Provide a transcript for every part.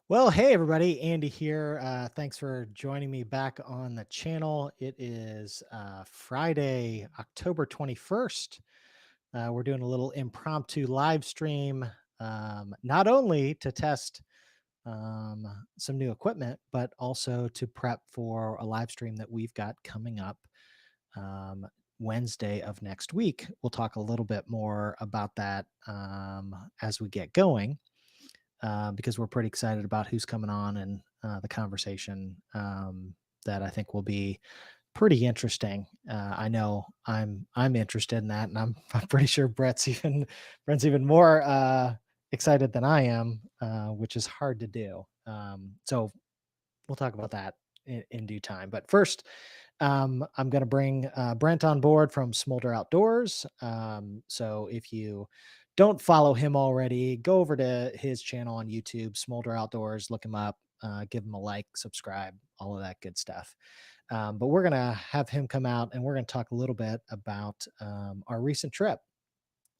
Well, hey everybody, Andy here. Thanks for joining me back on the channel. It is Friday, October 21st. We're doing a little impromptu live stream, not only to test some new equipment, but also to prep for a live stream that we've got coming up um, Wednesday of next week. We'll talk a little bit more about that as we get going because we're pretty excited about who's coming on and the conversation that I think will be pretty interesting. I know I'm interested in that, and I'm pretty sure Brett's even more excited than I am, which is hard to do. So we'll talk about that in due time. But first, I'm going to bring Brent on board from Smolder Outdoors. So if you don't follow him already, go over to his channel on YouTube, Smolder Outdoors, look him up, give him a like, subscribe, all of that good stuff. But we're going to have him come out and we're going to talk a little bit about our recent trip.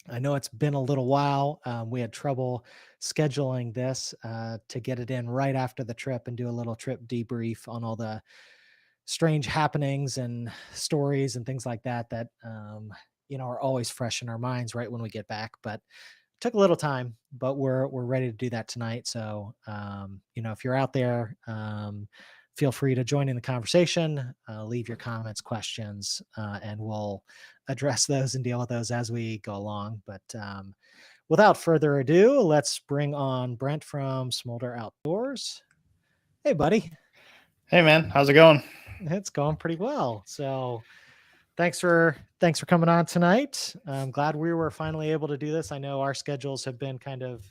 I know it's been a little while. We had trouble scheduling this to get it in right after the trip and do a little trip debrief on all the strange happenings and stories and things like that that are always fresh in our minds right when we get back. But took a little time, but we're ready to do that tonight. So if you're out there, feel free to join in the conversation, leave your comments, questions, and we'll address those and deal with those as we go along. But without further ado, let's bring on Brent from Smolder Outdoors. Hey, buddy. Hey man, how's it going? It's going pretty well. So thanks for coming on tonight. I'm glad we were finally able to do this. I know our schedules have been kind of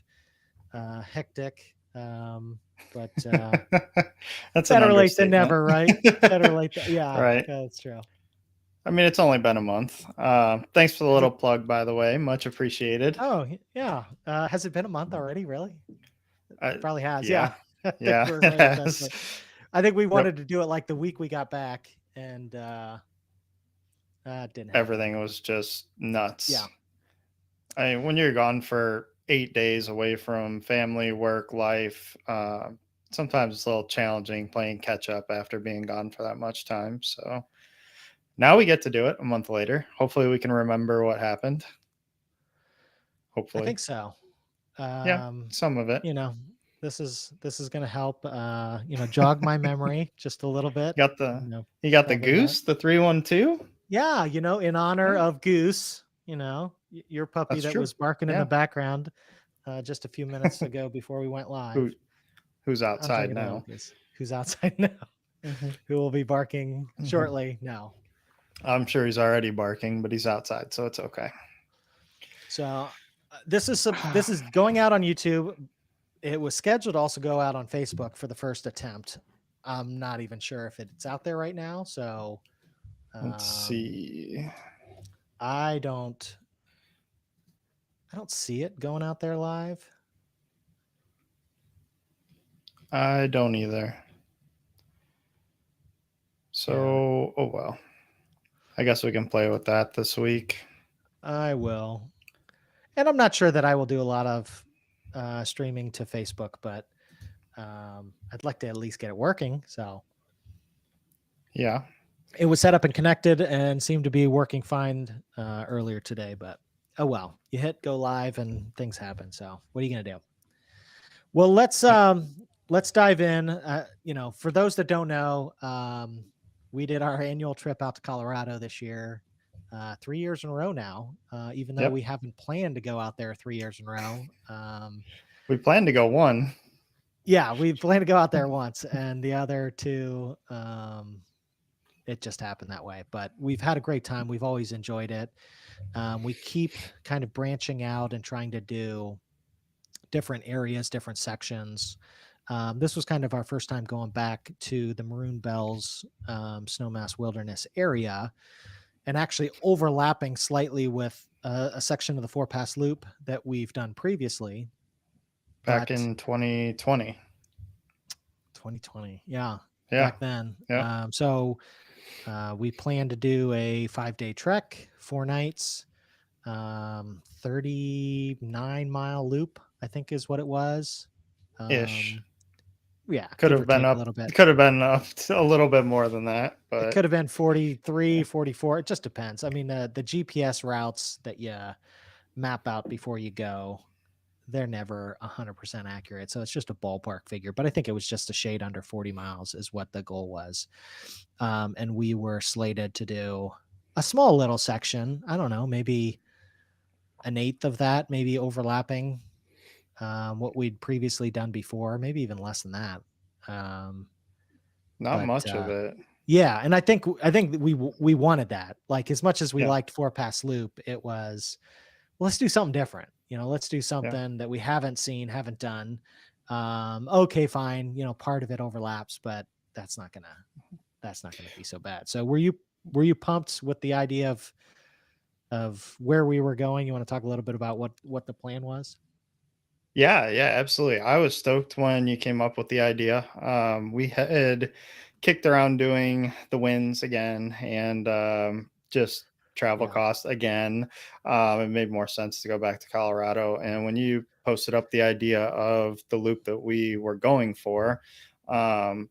hectic, but That's an better late than understatement. never, right? Better late. Yeah, Right. that's true. I mean, it's only been a month. Thanks for the Has little it? plug, by the way. Much appreciated. Oh, yeah. Has it been a month already? Really? Uh, Probably has. Yeah, yeah, I think yeah, we're it right at that has. point. I think we Yep. wanted to do it like the week we got back, and it didn't happen. Everything was just Yeah. nuts. I mean, when you're gone for 8 days away from family, work, life, sometimes it's a little challenging playing catch up after being gone for that much time. So now we get to do it a month later. Hopefully, we can remember what happened. I Hopefully. think so. Yeah, Um, some of it. you know, this is going to help jog my memory just a little bit. Got You the know, you got the probably not. goose, the 312? Yeah, in honor Yeah, of Goose, your puppy that's that true. was barking in the Yeah. background just a few minutes ago before we went live. Who who's I'm outside talking about now? Goose, who's outside now, Mhm. who will be barking Mhm. shortly now. I'm sure he's already barking, but he's outside, so it's okay. So this is going out on YouTube. It was scheduled to also go out on Facebook for the first attempt. I'm not even sure if it's out there right now. So Let's um, see. I don't I don't see it going out there live. I don't either. Yeah, So, oh well. I guess we can play with that this week. I will. And I'm not sure that I will do a lot of streaming to Facebook, but I'd like to at least get it working. So Yeah. it was set up and connected and seemed to be working fine earlier today. But oh well, you hit go live and things happen. So what are you gonna do? Well, Yep. let's dive in. For those that don't know, we did our annual trip out to Colorado this year, 3 years in a row now. Even though we Yep. haven't planned to go out there 3 years in a row. We plan to go one. Yeah, we planned to go out there once, and the other two, it just happened that way. But we've had a great time. We've always enjoyed it. We keep kind of branching out and trying to do different areas, different sections. This was kind of our first time going back to the Maroon Bells Snowmass Wilderness area and actually overlapping slightly with a section of the Four Pass Loop that we've done previously. Back But in 2020. 2020, yeah, Yeah. back then. Yep. We plan to do a 5-day trek, 4 nights, 39-mile loop, I think is what it was. Ish. Um, Yeah, Could give or have been take a up. little bit. Could have been up to a little bit more than that, It but could have been 43, yeah, 44. It just depends. I mean, the GPS routes that you map out before you go, they're never 100% accurate. So it's just a ballpark figure. But I think it was just a shade under 40 miles is what the goal was. And we were slated to do a small little section. I don't know, maybe an eighth of that, maybe overlapping what we'd previously done before, maybe even less than that. Um, not but much of it. Yeah, and I think that we wanted that. Like, as much as we Yeah, liked 4 Pass Loop, it was, "Well, let's do something different." Let's do yeah. something that we haven't seen, haven't done. Okay, fine, part of it overlaps, but that's not gonna that's not gonna be so bad. So were you pumped with the idea of where we were going? You wanna talk a little bit about what the plan was? Yeah, yeah, absolutely. I was stoked when you came up with the idea. We had kicked around doing the wins again and just travel Yeah, costs again. It made more sense to go back to Colorado. And when you posted up the idea of the loop that we were going for, um,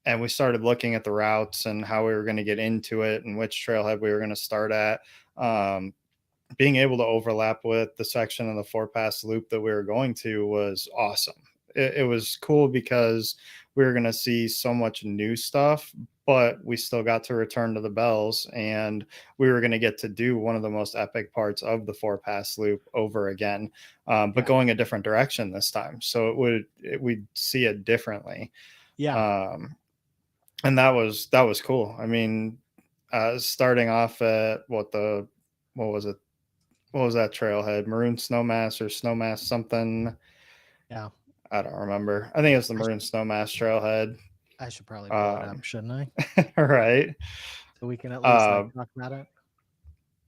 and we started looking at the routes and how we were going to get into it and which trailhead we were going to start at. Um, Being able to overlap with the section of the four pass loop that we were going to was awesome. It was cool because we were going to see so much new stuff, but we still got to return to the bells and we were going to get to do one of the most epic parts of the four pass loop over again, but yeah, going a different direction this time. So we'd see it differently. yeah, Um, and that was cool. I mean, starting off at what was it? What was that trailhead? Maroon Snowmass or Snowmass something? yeah. I don't remember. I think it's the I sh Maroon Snowmass trailhead. I should probably pull it up, Um, shouldn't I? right. So we can at least, like, Uh, talk about it?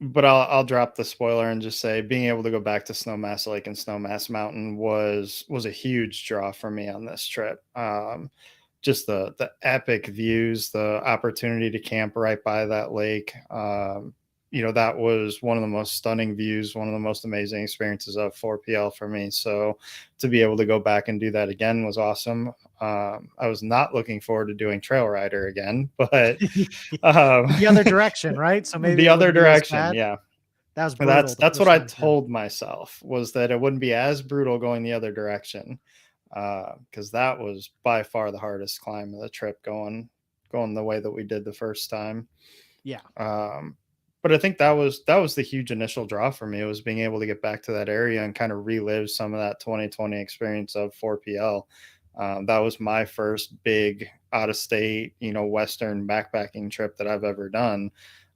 but I'll drop the spoiler and just say being able to go back to Snowmass Lake and Snowmass Mountain was a huge draw for me on this trip. Just the epic views, the opportunity to camp right by that lake. That was one of the most stunning views, one of the most amazing experiences of 4PL for me. So to be able to go back and do that again was awesome. I was not looking forward to doing Trail Rider again, but um, But the other direction, right? So maybe the it other wouldn't be as direction, bad. yeah. That was brutal That's the that's what first I time too. told myself was that it wouldn't be as brutal going the other direction, because that was by far the hardest climb of the trip going the way that we did the first time. Yeah, Um, but I think that was the huge initial draw for me was being able to get back to that area and kind of relive some of that 2020 experience of 4PL. That was my first big out of state, Western backpacking trip that I've ever done.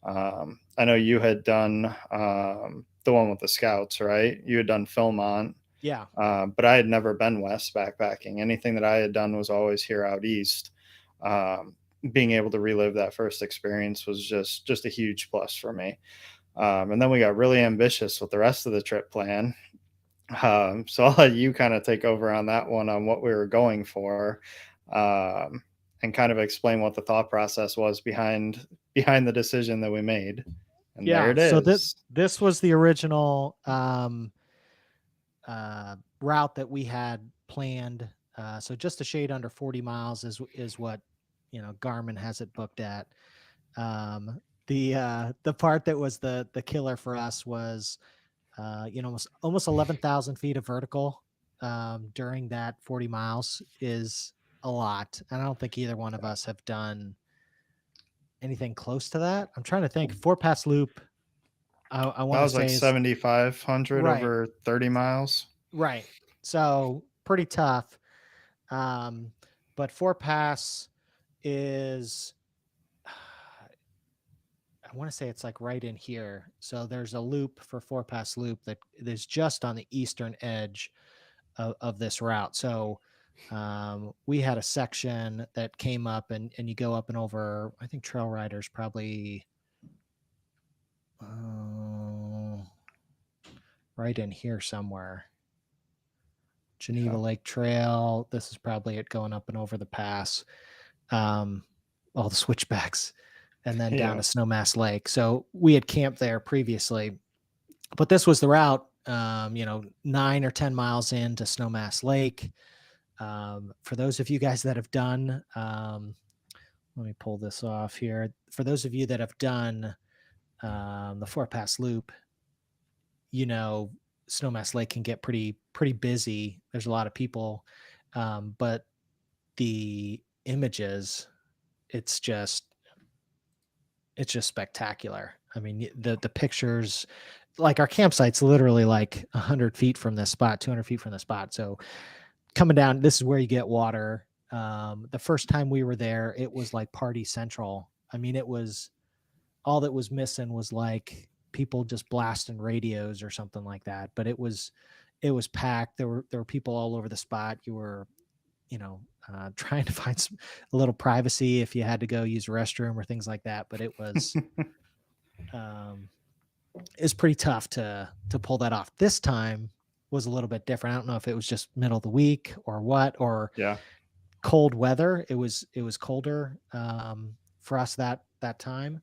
I know you had done the one with the scouts, right? You had done Philmont, yeah, but I had never been west backpacking. Anything that I had done was always here out east. Um, Being able to relive that first experience was just a huge plus for me. And then we got really ambitious with the rest of the trip plan. So I'll let you kind of take over on that one on what we were going for, um, and kind of explain what the thought process was behind the decision that we made. And there yeah. it So that is. this was the original route that we had planned. So just a shade under 40 miles is what Garmin has it booked at. The part that was the killer for us was almost 11,000 feet of vertical during that 40 miles is a lot. And I don't think either one of us have done anything close to that. I'm trying to think. Four Pass Loop, I That want to was like say is 7,500 right, over 30 miles. right. So pretty tough. Um, but Four Pass is, I want to say it's like right in here. So there's a loop for Four Pass Loop that is just on the eastern edge of this route. So we had a section that came up and you go up and over, I think Trail Riders probably uh, right in here somewhere. Geneva Yeah. Lake Trail. This is probably it going up and over the pass. Um, all the switchbacks and then down Yeah. to Snowmass Lake. So we had camped there previously, but this was the route, 9 or 10 miles into Snowmass Lake. For those of you guys that have done, let me pull this off here. For those of you that have done the Four Pass Loop, you know, Snowmass Lake can get pretty busy. There's a lot of people, but the images, it's just spectacular. I mean, the pictures, like our campsite's literally like 100 feet from this spot, 200 feet from the spot. So coming down, this is where you get water. The first time we were there, it was like party central. I mean, it was all that was missing was like people just blasting radios or something like that. But it was packed. There were people all over the spot. You were, trying to find a little privacy if you had to go use a restroom or things like that. But um, it's pretty tough to pull that off. This time was a little bit different. I don't know if it was just middle of the week or what, or Yeah. cold weather. It was colder for us that time.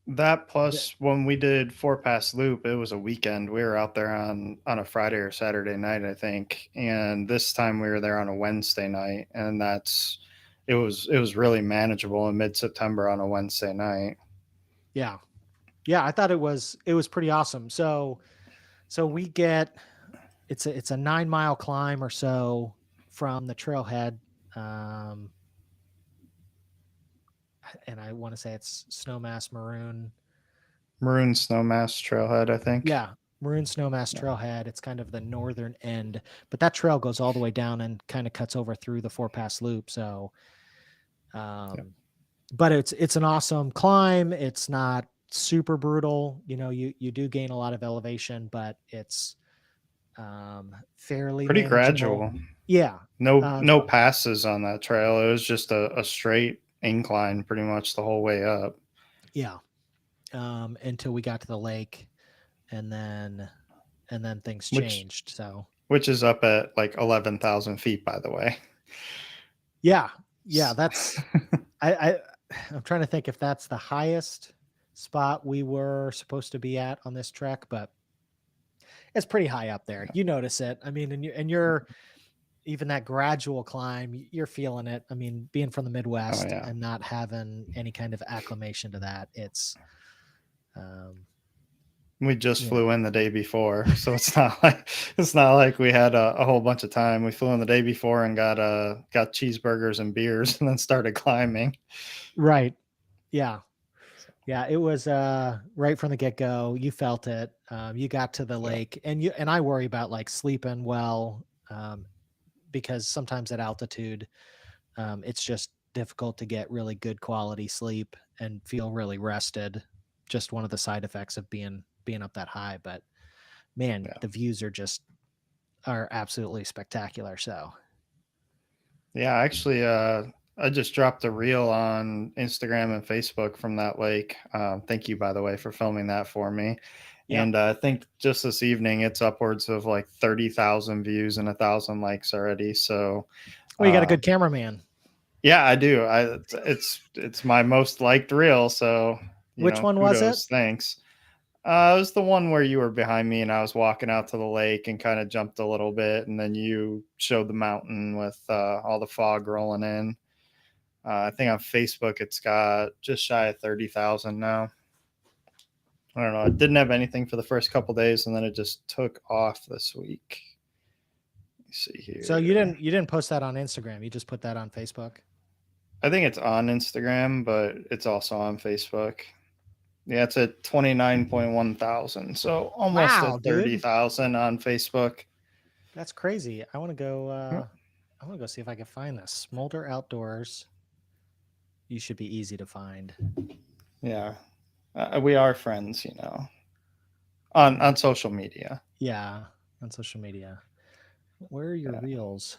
That th- plus when we did Four Pass Loop, it was a weekend. We were out there on a Friday or Saturday night, I think. And this time we were there on a Wednesday night, and it was really manageable in mid-September on a Wednesday night. yeah, yeah. I thought it was pretty awesome. So we get it's a 9 mile climb or so from the trailhead. Um, and I want to say it's Snowmass Maroon. Maroon Snowmass Trailhead, I think. Yeah, Maroon Snowmass Yeah. Trailhead. It's kind of the northern end, but that trail goes all the way down and kind of cuts over through the Four Pass Loop. So, Yeah. but it's an awesome climb. It's not super brutal. You do gain a lot of elevation, but it's fairly Pretty manageable. gradual. Yeah. No passes on that trail. It was just a straight incline pretty much the whole way up. Yeah. Until we got to the lake, and then things Which changed. So which is up at like 11,000 feet, by the way. yeah, that's I I'm trying to think if that's the highest spot we were supposed to be at on this trek, but it's pretty high up there. You notice it. I mean, and you're even that gradual climb, you're feeling it. I mean, being from the Oh Midwest yeah. and not having any kind of acclimation to that, um, We just you flew know, in the day before, so it's not like we had a whole bunch of time. We flew in the day before and got cheeseburgers and beers, and then started climbing. right. Yeah. Yeah, it was right from the get go. You felt it. You got to the Yeah, lake, and I worry about like sleeping well, because sometimes at altitude, it's just difficult to get really good quality sleep and feel really rested. Just one of the side effects of being up that high. But man, yeah, the views are absolutely spectacular. So yeah. Actually, I just dropped a reel on Instagram and Facebook from that lake. Thank you, by the way, for filming that for me. yeah. And I think just this evening, it's upwards of like 30,000 views and 1,000 likes already. So, Well, you got a uh, good cameraman. yeah, I do. It's my most liked reel. So, Which one was it? kudos. Thanks. It was the one where you were behind me and I was walking out to the lake and kind of jumped a little bit, and then you showed the mountain with all the fog rolling in. I think on Facebook it's got just shy of 30,000 now. I don't know. It didn't have anything for the first couple days, and then it just took off this week. Let me see So you here. didn't post that on Instagram. You just put that on Facebook. I think it's on Instagram, but it's also on Facebook. Yeah, it's at 29.1 thousand. So almost Wow, at 30 dude. thousand on Facebook. That's crazy. I want to go. Yep. I want to go see if I can find this. Smolder Outdoors. You should be easy to find. Yeah. We are friends, on Uh, social media. yeah, on social media. Where are your Yeah. reels?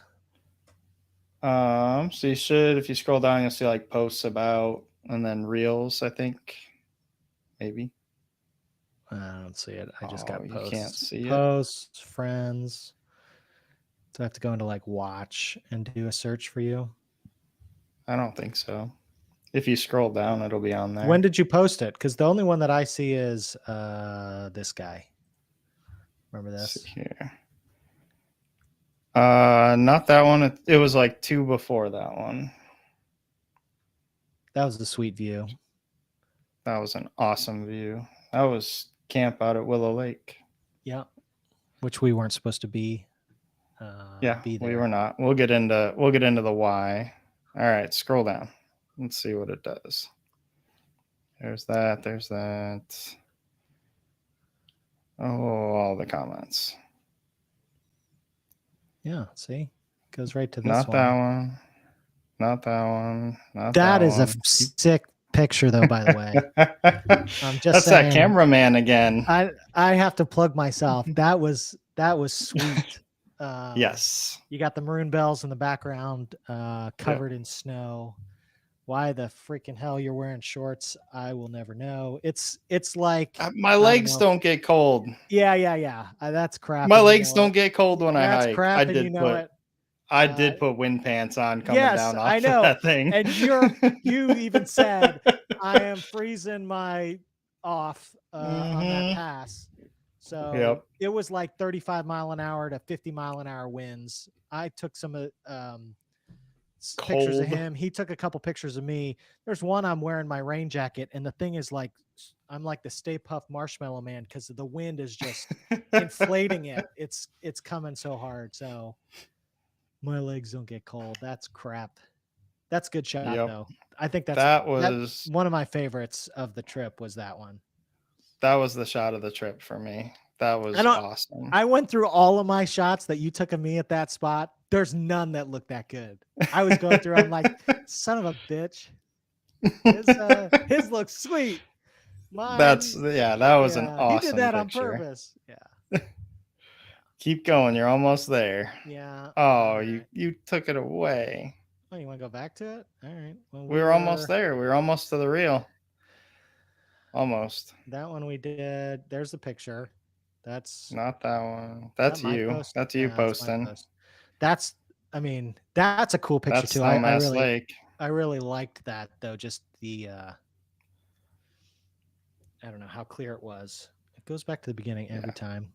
So you should, if you scroll down, you'll see like posts about, and then reels, I think, maybe. I don't see it. I just Oh, got you can't posts. see it? Posts, friends. Do I have to go into like watch and do a search for you? I don't think so. If you scroll down, it'll be on When there. did you post it? Because the only one that I see is this guy. Remember Let's see this? here. Not that one. It was like two before that one. That was a sweet view. That was an awesome view. That was camp out at Willow Lake. Yeah, which we weren't supposed to Yeah, be we were there. not. We'll get into the why. All right, scroll down. Let's see what it does. There's that. There's that. Oh, all the comments. Yeah, see, goes right to this Not that one. one. Not that one. Not that That is a one. sick picture, though. By the way, I'm just That's that saying. cameraman again. I have to plug myself. That was sweet. Um, Yes. you got the maroon bells in the background, Yep. covered in snow. Why the freaking hell you're wearing shorts? I will never know. It's like, My I don't legs know. don't get cold. Yeah, yeah, yeah. That's crap, My and you legs know don't it. get cold when I That's hike. crap, and you know it. I Uh, did put wind pants on coming yes, down I off of know. that thing. And you even said, I am freezing my off on that Mm-hmm. pass. So Yep. it was like 35-mile-an-hour to 50-mile-an-hour winds. I took some pictures of Cold. him. He took a couple pictures of me. There's one I'm wearing my rain jacket, and the thing is like, I'm like the Stay Puft Marshmallow Man because the wind is just inflating it. It's coming so hard. So my legs don't get cold. That's crap. That's a good shot Yep. though. I think That that was one of my favorites of the trip was that one. that was the shot of the trip for me. That I was don't awesome. I went through all of my shots that you took of me at that spot. There's none that looked that good. I was going through, I'm like, son of a bitch. His looks sweet. That's Mine, yeah, that was an yeah, he did awesome that on picture. purpose. Yeah. Keep going, you're almost there. Yeah. All Oh, right. you took it away. Oh, you want to go back to it? All right. Well, We were almost there. We were almost to the reel. Almost. that one we did. There's the picture. That's Not that one. Is that That's my you. post? That's you Yeah, that's my posting. post. That's I mean, that's a cool picture That's too. I Snowmass really Lake. I really liked that though. Just the I don't know how clear it was. It goes back to the beginning every Yeah, time.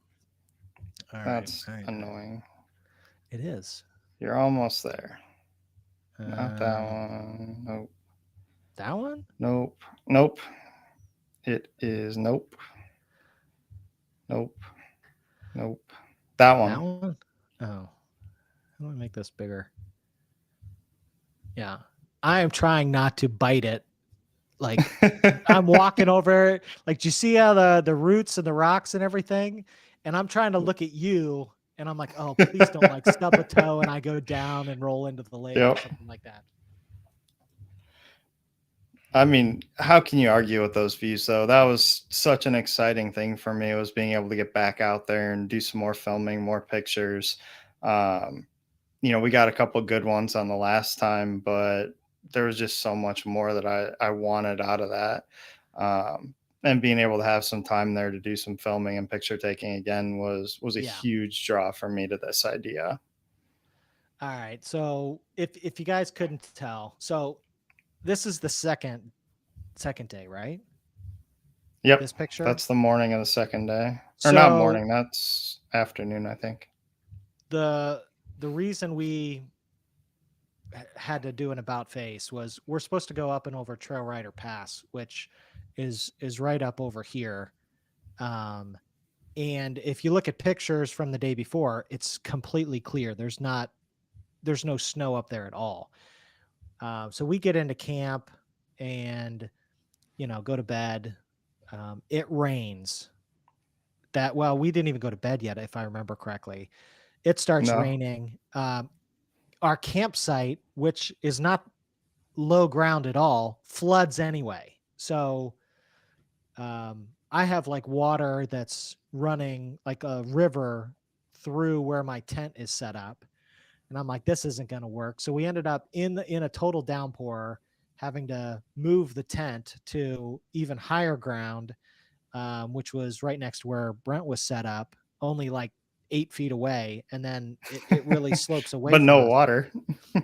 All right. that's All right. annoying. It is. You're almost there. Not that Uh one. Nope. that one? Nope. Nope. It is nope. Nope. Nope. That That one. one? Oh. How do I make this bigger? Yeah. I am trying not to bite it. Like I'm walking over, like, do you see how the roots and the rocks and everything? And I'm trying to look at you, and I'm like, oh, please don't like stub a toe and I go down and roll into the lake or Yep. something like that. I mean, how can you argue with those views though? That was such an exciting thing for me, was being able to get back out there and do some more filming, more pictures. Um, we got a couple of good ones on the last time, but there was just so much more that I wanted out of that. And being able to have some time there to do some filming and picture taking again was a Yeah. huge draw for me to this idea. All right. So if you guys couldn't tell, so this is the second day, right? Yep. This picture. That's the morning of the second day. Or not So morning, that's afternoon, I think. the the reason we had to do an about face was we're supposed to go up and over Trail Rider Pass, which is right up over here. Um, and if you look at pictures from the day before, it's completely clear. There's no snow up there at all. So we get into camp and go to bed. It rains. We didn't even go to bed yet, if I remember correctly. It starts No. raining. Our campsite, which is not low ground at all, floods anyway. So I have like water that's running like a river through where my tent is set up, and I'm like, this isn't going to work. So we ended up in a total downpour, having to move the tent to even higher ground, which was right next to where Brent was set up, only like 8 feet away, and then it really slopes away But from no us. water.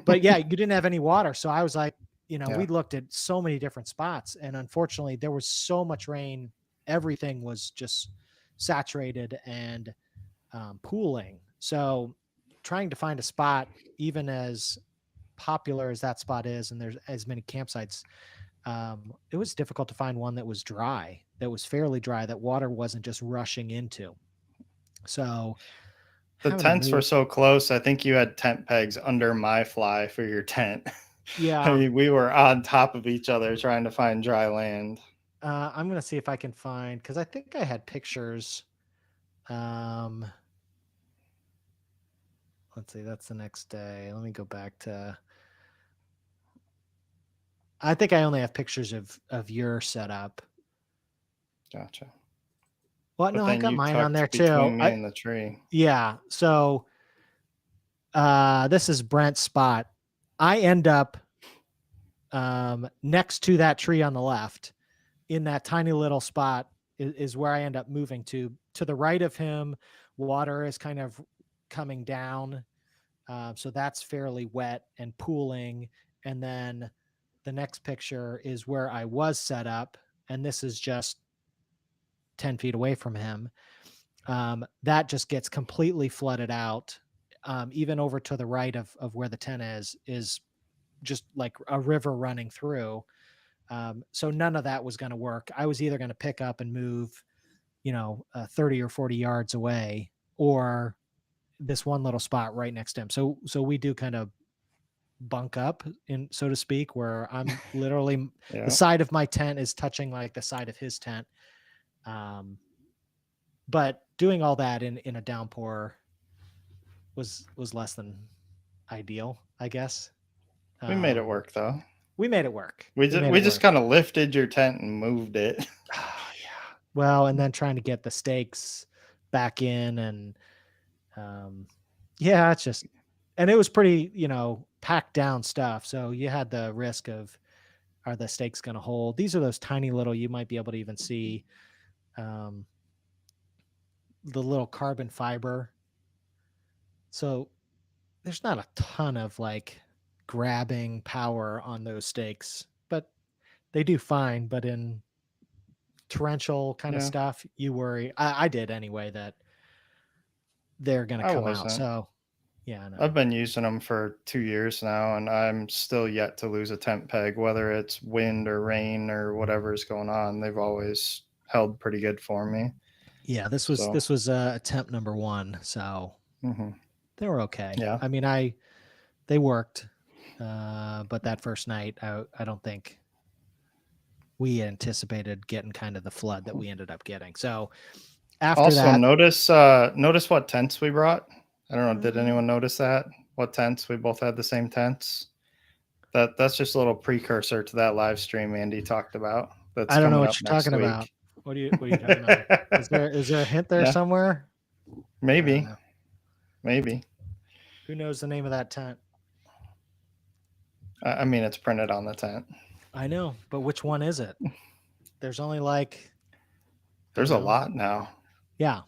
But yeah, you didn't have any water. So I was like, Yeah. we looked at so many different spots, and unfortunately there was so much rain. Everything was just saturated and pooling. So trying to find a spot, even as popular as that spot is, and there's as many campsites, it was difficult to find one that was dry, that was fairly dry, that water wasn't just rushing into. So The having to tents were move. so close. I think you had tent pegs under my fly for your tent. I Yeah. mean, we were on top of each other trying to find dry land. I'm gonna see if I can find, because I think I had pictures. Um, let's see, that's the next day. Let me go back to. I think I only have pictures of your setup. Gotcha. Well, no, But I then got you mine on there tucked too. between me and the tree. Yeah. So this is Brent's spot. I end up next to that tree on the left, in that tiny little spot is where I end up moving to. To the right of him, water is kind of coming down. So that's fairly wet and pooling. And then the next picture is where I was set up. And this is just 10 feet away from him. That just gets completely flooded out. Even over to the right of where the tent is just like a river running through. So none of that was going to work. I was either going to pick up and move, 30 or 40 yards away, or this one little spot right next to him. So we do kind of bunk up, in so to speak, where I'm literally, the Yeah. side of my tent is touching like the side of his tent. But doing all that in a downpour was less than ideal, I guess. We made it Um, work though. we made it work. We We just made we it just work. kind of lifted your tent and moved it. Oh, yeah. Well, and then trying to get the stakes back in, and yeah, it's just, and it was pretty, packed down stuff. So you had the risk of, are the stakes going to hold? These are those tiny little, you might be able to even see um, the little carbon fiber. So there's not a ton of like grabbing power on those stakes, but they do fine. But in torrential kind of Yeah, stuff, you worry. I did anyway, that they're going to I come out. wasn't. So yeah, I I've know. been using them for 2 years now, and I'm still yet to lose a tent peg, whether it's wind or rain or whatever is going on. They've always held pretty good for me. Yeah, this was So, this was attempt number one, so hmm they were okay. yeah, I mean, they worked, but that first night, I don't think we anticipated getting kind of the flood that we ended up getting. So after also, that, notice what tents we brought. I don't know. Did mm, anyone notice that? What tents? We both had the same tents. That's just a little precursor to that live stream Andy talked about. That's I don't know coming what up you're talking next about. week. What are you talking about? Is there a hint there No, somewhere? I don't maybe, know. maybe. Who knows the name of that tent? I mean, it's printed on the tent. I know, but which one is it? There's only like, I There's don't a know. lot now. Yeah.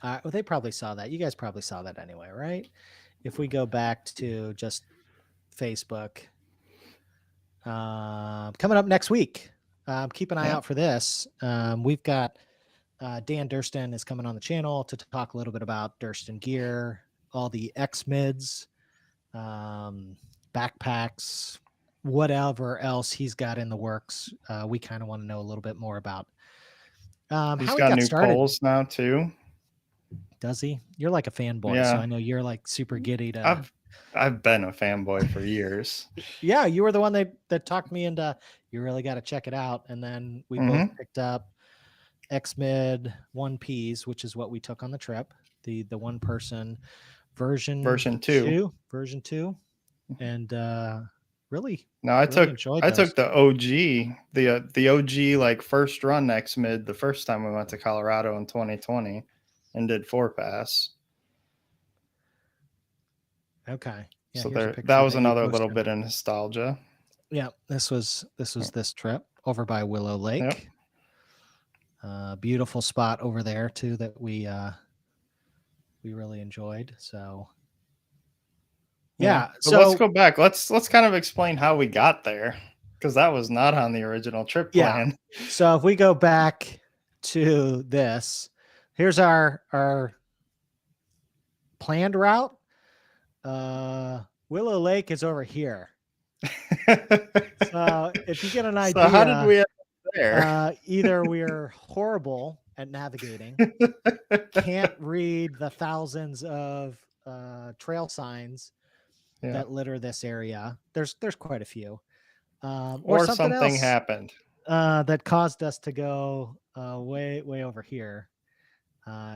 Well, they probably saw that. You guys probably saw that anyway, right? If we go back to just Facebook, coming up next week, keep an eye Yep. out for this. We've got Dan Durston is coming on the channel to talk a little bit about Durston gear, all the X mids, backpacks, whatever else he's got in the works. We kind of want to know a little bit more about He's how he got got new started. poles now too. Does he? You're like a fanboy, so Yeah, I know you're like super giddy to. I've I've been a fanboy for years. Yeah, you were the one that talked me into. You really got to check it out, and then we both Hmm. picked up X Mid 1Ps, which is what we took on the trip. The one person version Version 2. version two, and really No, I really took enjoyed I those. took the OG, the OG like first run X mid the first time we went to Colorado in 2020 and did 4 pass. Okay, yeah. So Here's a there that picture was that you another little posted. bit of nostalgia. Yeah, this was this trip over by Willow Yep. Lake. Beautiful spot over there too that we really enjoyed. So Yeah. yeah, But let's so go back. Let's kind of explain how we got there because that was not on the original trip yeah, plan. so if we go back to this, here's our planned route. Willow Lake is over here. So if you get an So how did idea, we end up there? either we're horrible at navigating, can't read the thousands of trail signs Yeah. that litter this area. There's quite a few, or Or something something else happened. that caused us to go way over here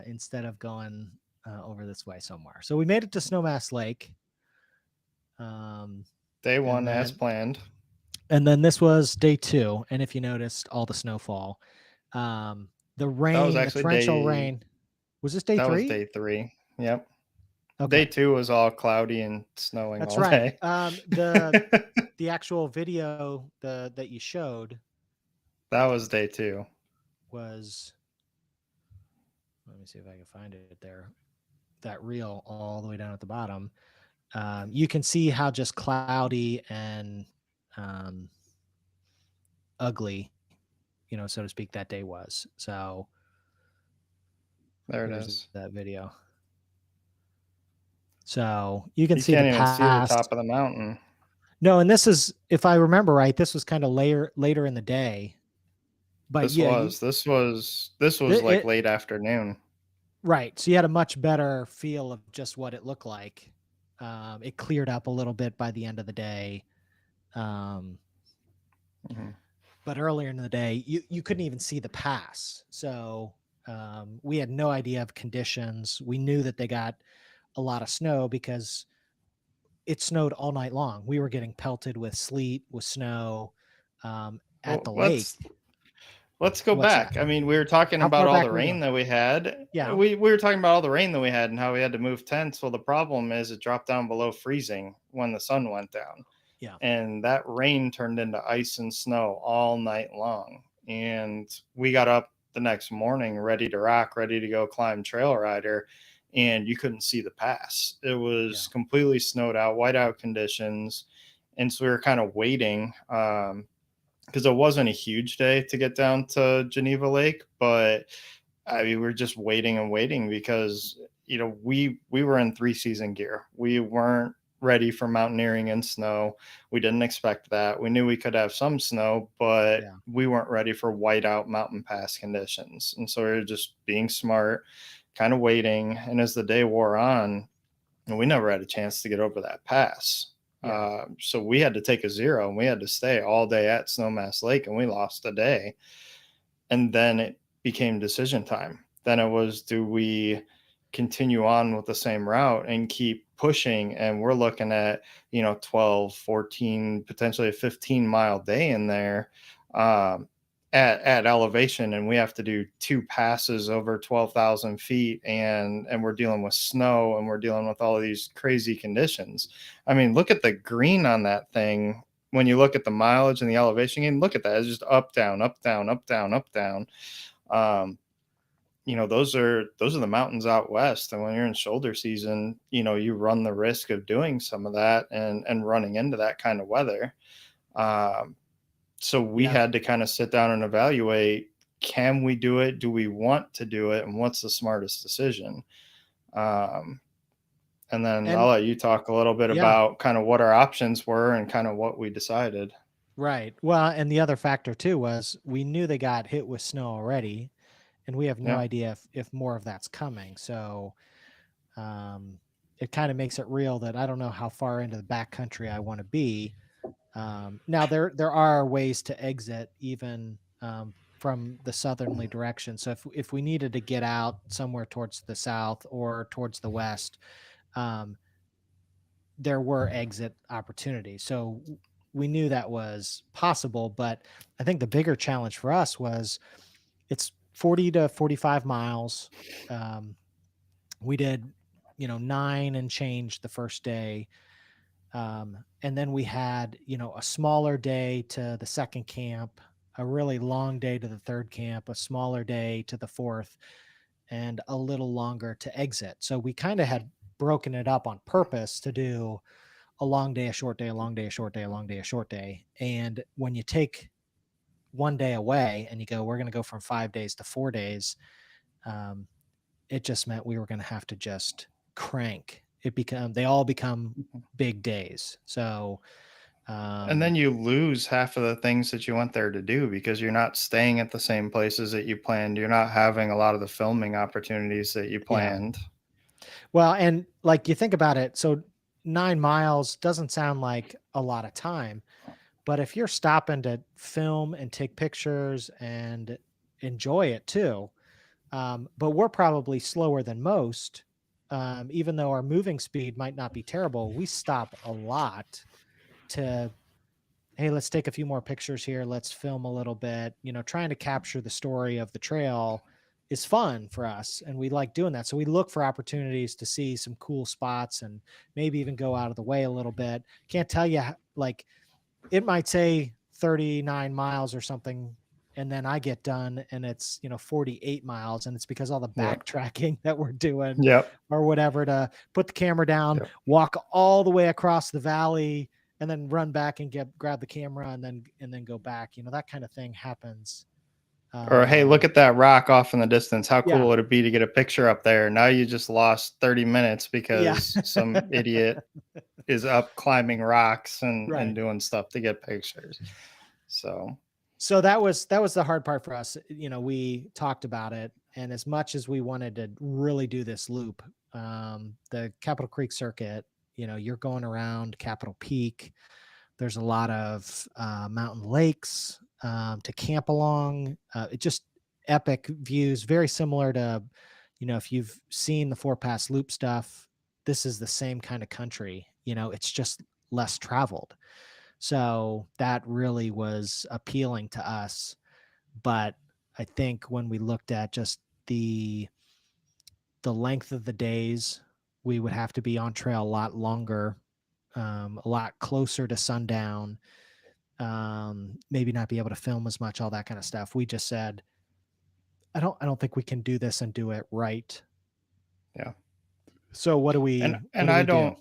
instead of going over this way somewhere. So we made it to Snowmass Lake, um, Day and one as then planned. this was day two. And if you noticed, all the snowfall, um, the That was rain, the actually torrential day rain. Was this day that was three? day 3. Yep. Day Okay, 2 was all cloudy and snowing that's all right. day. The actual video that you showed That was day 2. was, let me see if I can find it there. That reel all the way down at the bottom. You can see how just cloudy and um, ugly, so to speak, that day was. So There it here's is. that video. So you can You see the can't even see the past. top of the mountain. No, and this is, if I remember right, this was kind of later in the day. But This yeah, was this was this was like it late afternoon. right. So you had a much better feel of just what it looked like. It cleared up a little bit by the end of the day. Um, Mhm. but earlier in the day, you couldn't even see the pass. So we had no idea of conditions. We knew that they got a lot of snow because it snowed all night long. We were getting pelted with sleet, with snow at Well, the let's lake. let's go What's that? back. I mean, we were talking How about far all back the are we rain going? that we had. Yeah. We were talking about all the rain that we had and how we had to move tents. Well, the problem is it dropped down below freezing when the sun went down. Yeah. And that rain turned into ice and snow all night long. And we got up the next morning ready to rock, ready to go climb Trail Rider, and you couldn't see the pass. It Yeah. was completely snowed out, whiteout conditions. And so we were kind of waiting because it wasn't a huge day to get down to Geneva Lake, but I mean, we're just waiting and waiting because we were in 3 season gear. We weren't ready for mountaineering in snow. We didn't expect that. We knew we could have some snow, but Yeah. we weren't ready for whiteout mountain pass conditions. And so we were just being smart, kind of waiting. And as the day wore on, we never had a chance to get over that pass. Yeah. So we had to take a zero and we had to stay all day at Snowmass Lake, and we lost a day. And then it became decision time. Then it was, do we continue on with the same route and keep pushing? And we're looking at 12, 14, potentially a 15-mile day in there, um, at elevation, and we have to do 2 passes over 12,000 feet, and we're dealing with snow, and we're dealing with all of these crazy conditions. I mean, look at the green on that thing. When you look at the mileage and the elevation game, look at that. It's just up, down, up, down, up, down, up, down. Um, those are the mountains out west. And when you're in shoulder season, you run the risk of doing some of that and running into that kind of weather. Um, so we Yeah. had to kind of sit down and evaluate, can we do it? Do we want to do it? And what's the smartest decision? Um, and then I'll And let you talk a little bit yeah, about kind of what our options were and kind of what we decided. right. Well, and the other factor too was we knew they got hit with snow already, and we have no Yeah. idea if more of that's coming. So um, it kind of makes it real that I don't know how far into the backcountry I want to be. Now there are ways to exit even from the southerly direction. So if we needed to get out somewhere towards the south or towards the west, um, there were exit opportunities. So we knew that was possible, but I think the bigger challenge for us was it's 40 to 45 miles. Um, we did, 9 and change the first day. And then we had, a smaller day to the second camp, a really long day to the third camp, a smaller day to the fourth, and a little longer to exit. So we kind of had broken it up on purpose to do a long day, a short day, a long day, a short day, a long day, a short day. And when you take one day away and you go, we're going to go from 5 days to 4 days, um, it just meant we were going to have to just crank. they all become big days. So, And then um, you lose half of the things that you went there to do because you're not staying at the same places that you planned. You're not having a lot of the filming opportunities that you yeah. planned. Well, and like you think about it, so 9 miles doesn't sound like a lot of time, but if you're stopping to film and take pictures and enjoy it too, but we're probably slower than most. Even though our moving speed might not be terrible, we stop a lot to, hey, let's take a few more pictures here. Let's film a little bit. Trying to capture the story of the trail is fun for us. And we like doing that. So we look for opportunities to see some cool spots and maybe even go out of the way a little bit. Can't tell you, like, it might say 39 miles or something, and then I get done and it's 48 miles, and it's because all the Yep. backtracking that we're doing Yep. or whatever, to put the camera down, Yep. walk all the way across the valley, and then run back and grab the camera and then go back. That kind of thing happens. Or, hey, look um at that rock off in the distance. How cool yeah, would it be to get a picture up there? Now you just lost 30 minutes yeah. because some idiot is up climbing rocks and Right. doing stuff to get pictures. So, So that was the hard part for us. We talked about it, and as much as we wanted to really do this loop, the Capitol Creek circuit, you're going around Capitol Peak. There's a lot of mountain lakes to camp along. It just epic views, very similar to, if you've seen the Four Pass Loop stuff. This is the same kind of country. It's just less traveled. So that really was appealing to us. But I think when we looked at just the length of the days, we would have to be on trail a lot longer, a lot closer to sundown, maybe not be able to film as much, all that kind of stuff. We just said, I don't think we can do this and do it right. yeah. So what do And we what and do I we do? don't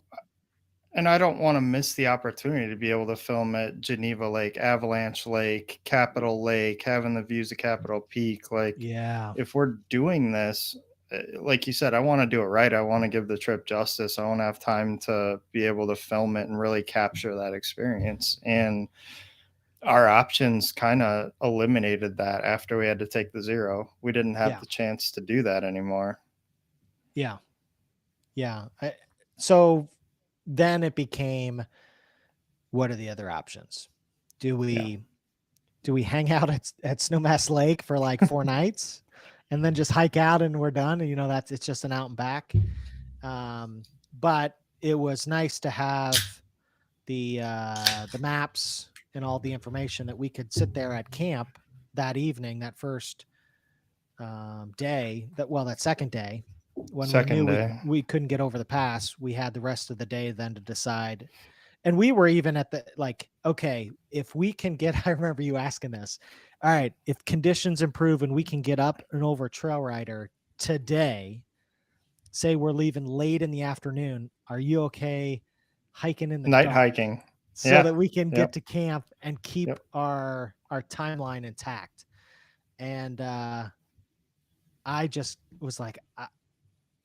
and I don't want to miss the opportunity to be able to film at Geneva Lake, Avalanche Lake, Capitol Lake, having the views of Capitol Peak. Like, Yeah. if we're doing this, like you said, I want to do it right. I want to give the trip justice. I want to have time to be able to film it and really capture that experience. And our options kind of eliminated that after we had to take the zero. We didn't have Yeah. the chance to do that anymore. Yeah. Yeah. So then it became, what are the other options? Do Yeah. we do we hang out at Snowmass Lake for like 4 nights and then just hike out and we're done? And it's just an out and back. But it was nice to have the maps and all the information that we could sit there at camp that evening, that first day, that second day, when we knew Second we day. we couldn't get over the pass. We had the rest of the day then to decide. And we were even at the, like, okay, if we can get, I remember you asking this, all right, if conditions improve and we can get up and over Trail Rider today, say we're leaving late in the afternoon, are you okay hiking in the Night dark hiking. so Yeah. that we can get Yep. to camp and keep Yep. our timeline intact? And I just was like,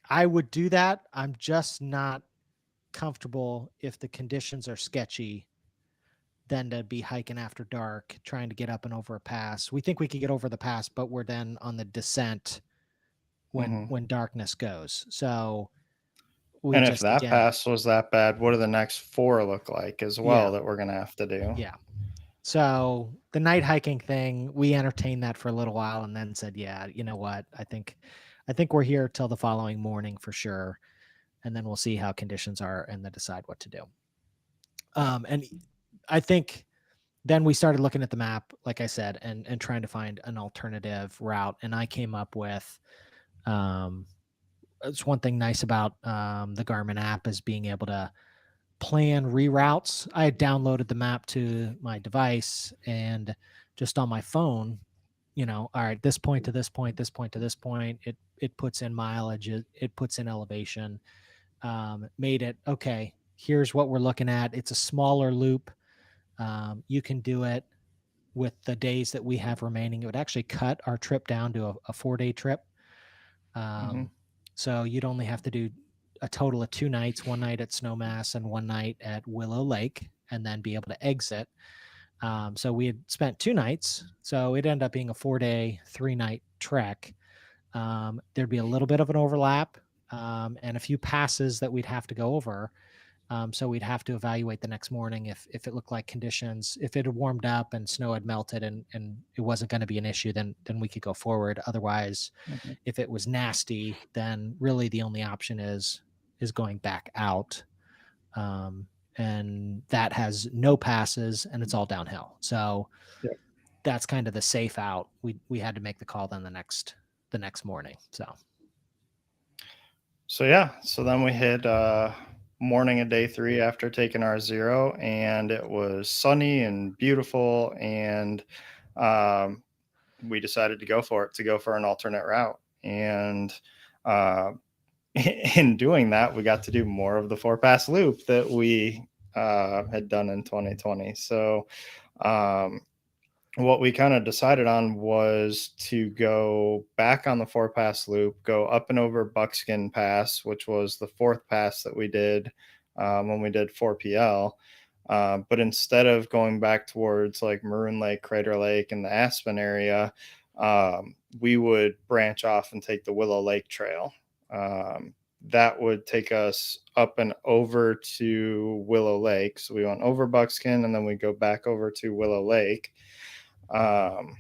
I would do that. I'm just not comfortable if the conditions are sketchy, then to be hiking after dark, trying to get up and over a pass. We think we could get over the pass, but we're then on the descent when Hmm. darkness goes. So we And if just, that again, pass was that bad, what do the next four look like as yeah, well that we're going to have to do? yeah. So the night hiking thing, we entertained that for a little while and then said, yeah, you know what? I think we're here till the following morning for sure. And then we'll see how conditions are and then decide what to do. Yeah. And I think then we started looking at the map, like I said, and trying to find an alternative route. And I came up with, um, it's one thing nice about the Garmin app is being able to plan reroutes. I had downloaded the map to my device and just on my phone, all right, this point to this point, this point to this point, it puts in mileage, it puts in elevation, made it okay. Here's what we're looking at. It's a smaller loop. You can do it with the days that we have remaining. It would actually cut our trip down to a 4-day trip. Hmm. Um, so you'd only have to do a total of 2 nights, one night at Snowmass and one night at Willow Lake, and then be able to exit. So we had spent 2 nights. So it ended up being a 4 day, 3 night trek. There'd be a little bit of an overlap, and a few passes that we'd have to go over. So we'd have to evaluate the next morning if it looked like conditions, if it had warmed up and snow had melted and it wasn't going to be an issue, then we could go forward. Otherwise, Mhm. if it was nasty, then really the only option is going back out. Um, and that has no passes and it's all downhill. So Yeah. that's kind of the safe out. We had to make the call then the next morning. So So yeah, so then we hit morning of day three after taking our zero, and it was sunny and beautiful, and um, we decided to go for it, to go for an alternate route. And uh, in doing that, we got to do more of the four pass loop that we had done in 2020. So um, what we kind of decided on was to go back on the four pass loop, go up and over Buckskin Pass, which was the fourth pass that we did when we did 4PL. But instead of going back towards like Maroon Lake, Crater Lake, and the Aspen area, we would branch off and take the Willow Lake Trail. That would take us up and over to Willow Lake. So we went over Buckskin and then we go back over to Willow Lake. Um,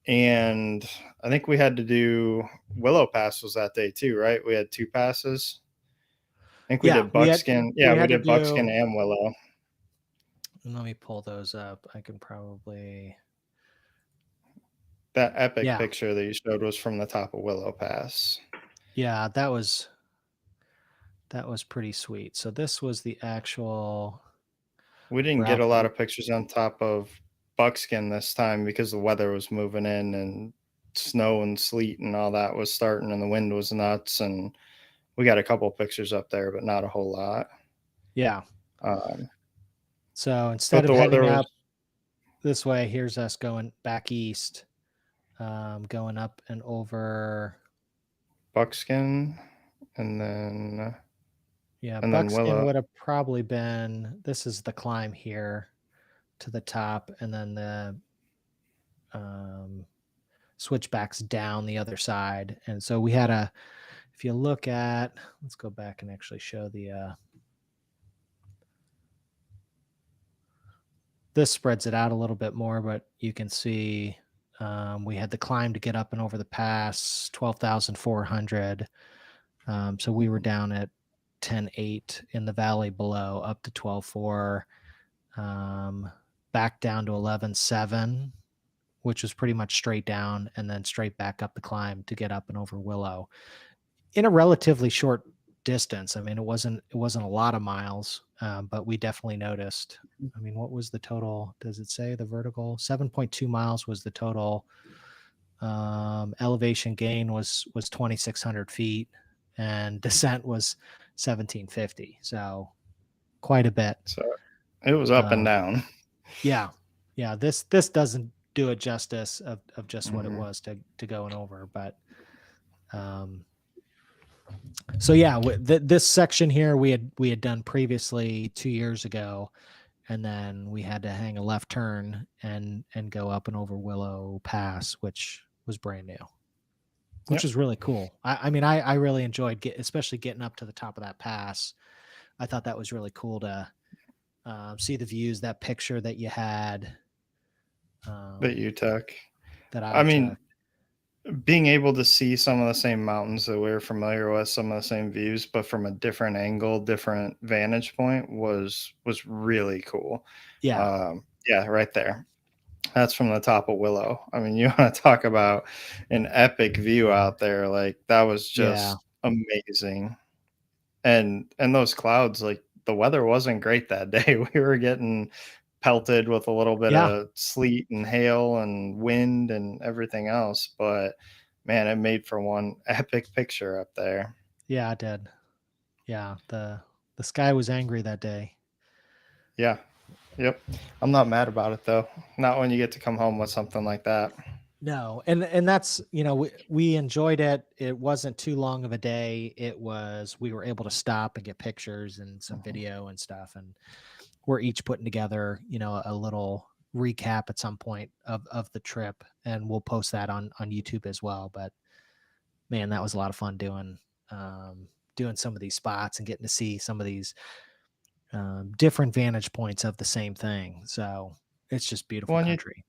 and I think we had to do Willow Pass was that day too, right? We had two passes. I think we yeah, did we had Buckskin. Yeah, we we had to did Buckskin do. and Willow. Let me pull those up. I can probably. That epic Yeah, picture that you showed was from the top of Willow Pass. yeah, that was pretty sweet. So this was the actual We didn't get route a that lot we. of pictures on top of Buckskin this time because the weather was moving in and snow and sleet and all that was starting and the wind was nuts, and we got a couple pictures up there, but not a whole lot. Yeah. Um, So instead but of the weather heading was up this way, here's us going back east, going up and over. Buckskin, and then Yeah, and then Buckskin Willow. would have probably been. This is the climb here to the top, and then the um, switchbacks down the other side. And so we had a. If you look at, let's go back and actually show the. This spreads it out a little bit more, but you can see we had the climb to get up and over the pass, 12,400. So we were down at 10.8 in the valley below, up to 12.4, back down to 11.7, which was pretty much straight down, and then straight back up the climb to get up and over Willow in a relatively short distance. I mean, it wasn't a lot of miles, but we definitely noticed. I mean, what was the total? Does it say the vertical? 7.2 miles was the total. Elevation gain was 2,600 feet, and descent was 1,750. So quite a bit. So it was up and Um, down. yeah, yeah. This doesn't do it justice of just what it Hmm. was to going over, but um, so yeah, this section here we had done previously 2 years ago, and then we had to hang a left turn and go up and over Willow Pass, which was brand new, which Yep. was really cool. I mean, I really enjoyed especially getting up to the top of that pass. I thought that was really cool to see the views, that picture that you had, That um, you took. that I I took. mean, being able to see some of the same mountains that we are familiar with, some of the same views, but from a different angle, different vantage point was really cool. Yeah, Yeah, right there. That's from the top of Willow. I mean, you want to talk about an epic view out there. Like that was yeah, just amazing. And those clouds, like the weather wasn't great that day. We were getting pelted with a little bit yeah, of sleet and hail and wind and everything else, but man, it made for one epic picture up there. yeah. I did. Yeah, the sky was angry that day. Yeah. Yep. I'm not mad about it though. Not when you get to come home with something like that. No, and that's, we enjoyed it. It wasn't too long of a day. It was, we were able to stop and get pictures and some Mhm. video and stuff, and we're each putting together, a little recap at some point of the trip, and we'll post that on YouTube as well. But man, that was a lot of fun doing some of these spots and getting to see some of these different vantage points of the same thing. So it's just beautiful Well, and country.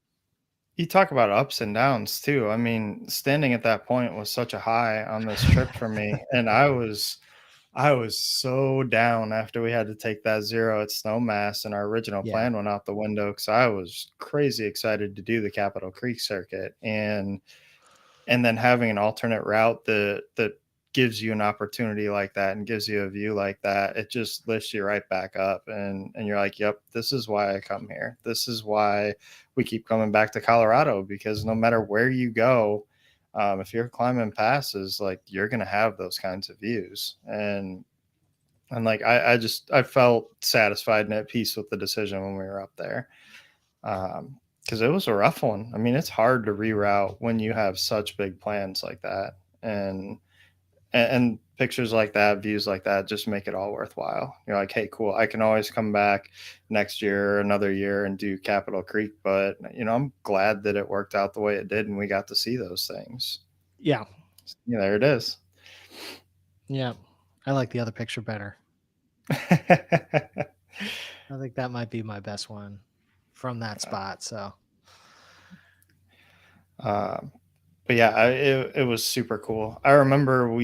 you talk about ups and downs too. I mean, standing at that point was such a high on this trip for me, and I was so down after we had to take that 0 at Snowmass, and our original Yeah. plan went out the window because I was crazy excited to do the Capitol Creek circuit, and then having an alternate route that gives you an opportunity like that and gives you a view like that, it just lifts you right back up, and you're like, yep, this is why I come here. This is why we keep coming back to Colorado, because no matter where you go, if you're climbing passes, like, you're gonna have those kinds of views. And like, I felt satisfied and at peace with the decision when we were up there. Because it was a rough one. I mean, it's hard to reroute when you have such big plans like that, and and pictures like that, views like that, just make it all worthwhile. You're like, hey, cool, I can always come back next year or another year and do Capitol Creek, but I'm glad that it worked out the way it did, and we got to see those things. Yeah. Yeah, there it is. Yeah. I like the other picture better. I think that might be my best one from that spot. So um, but yeah, it was super cool. I remember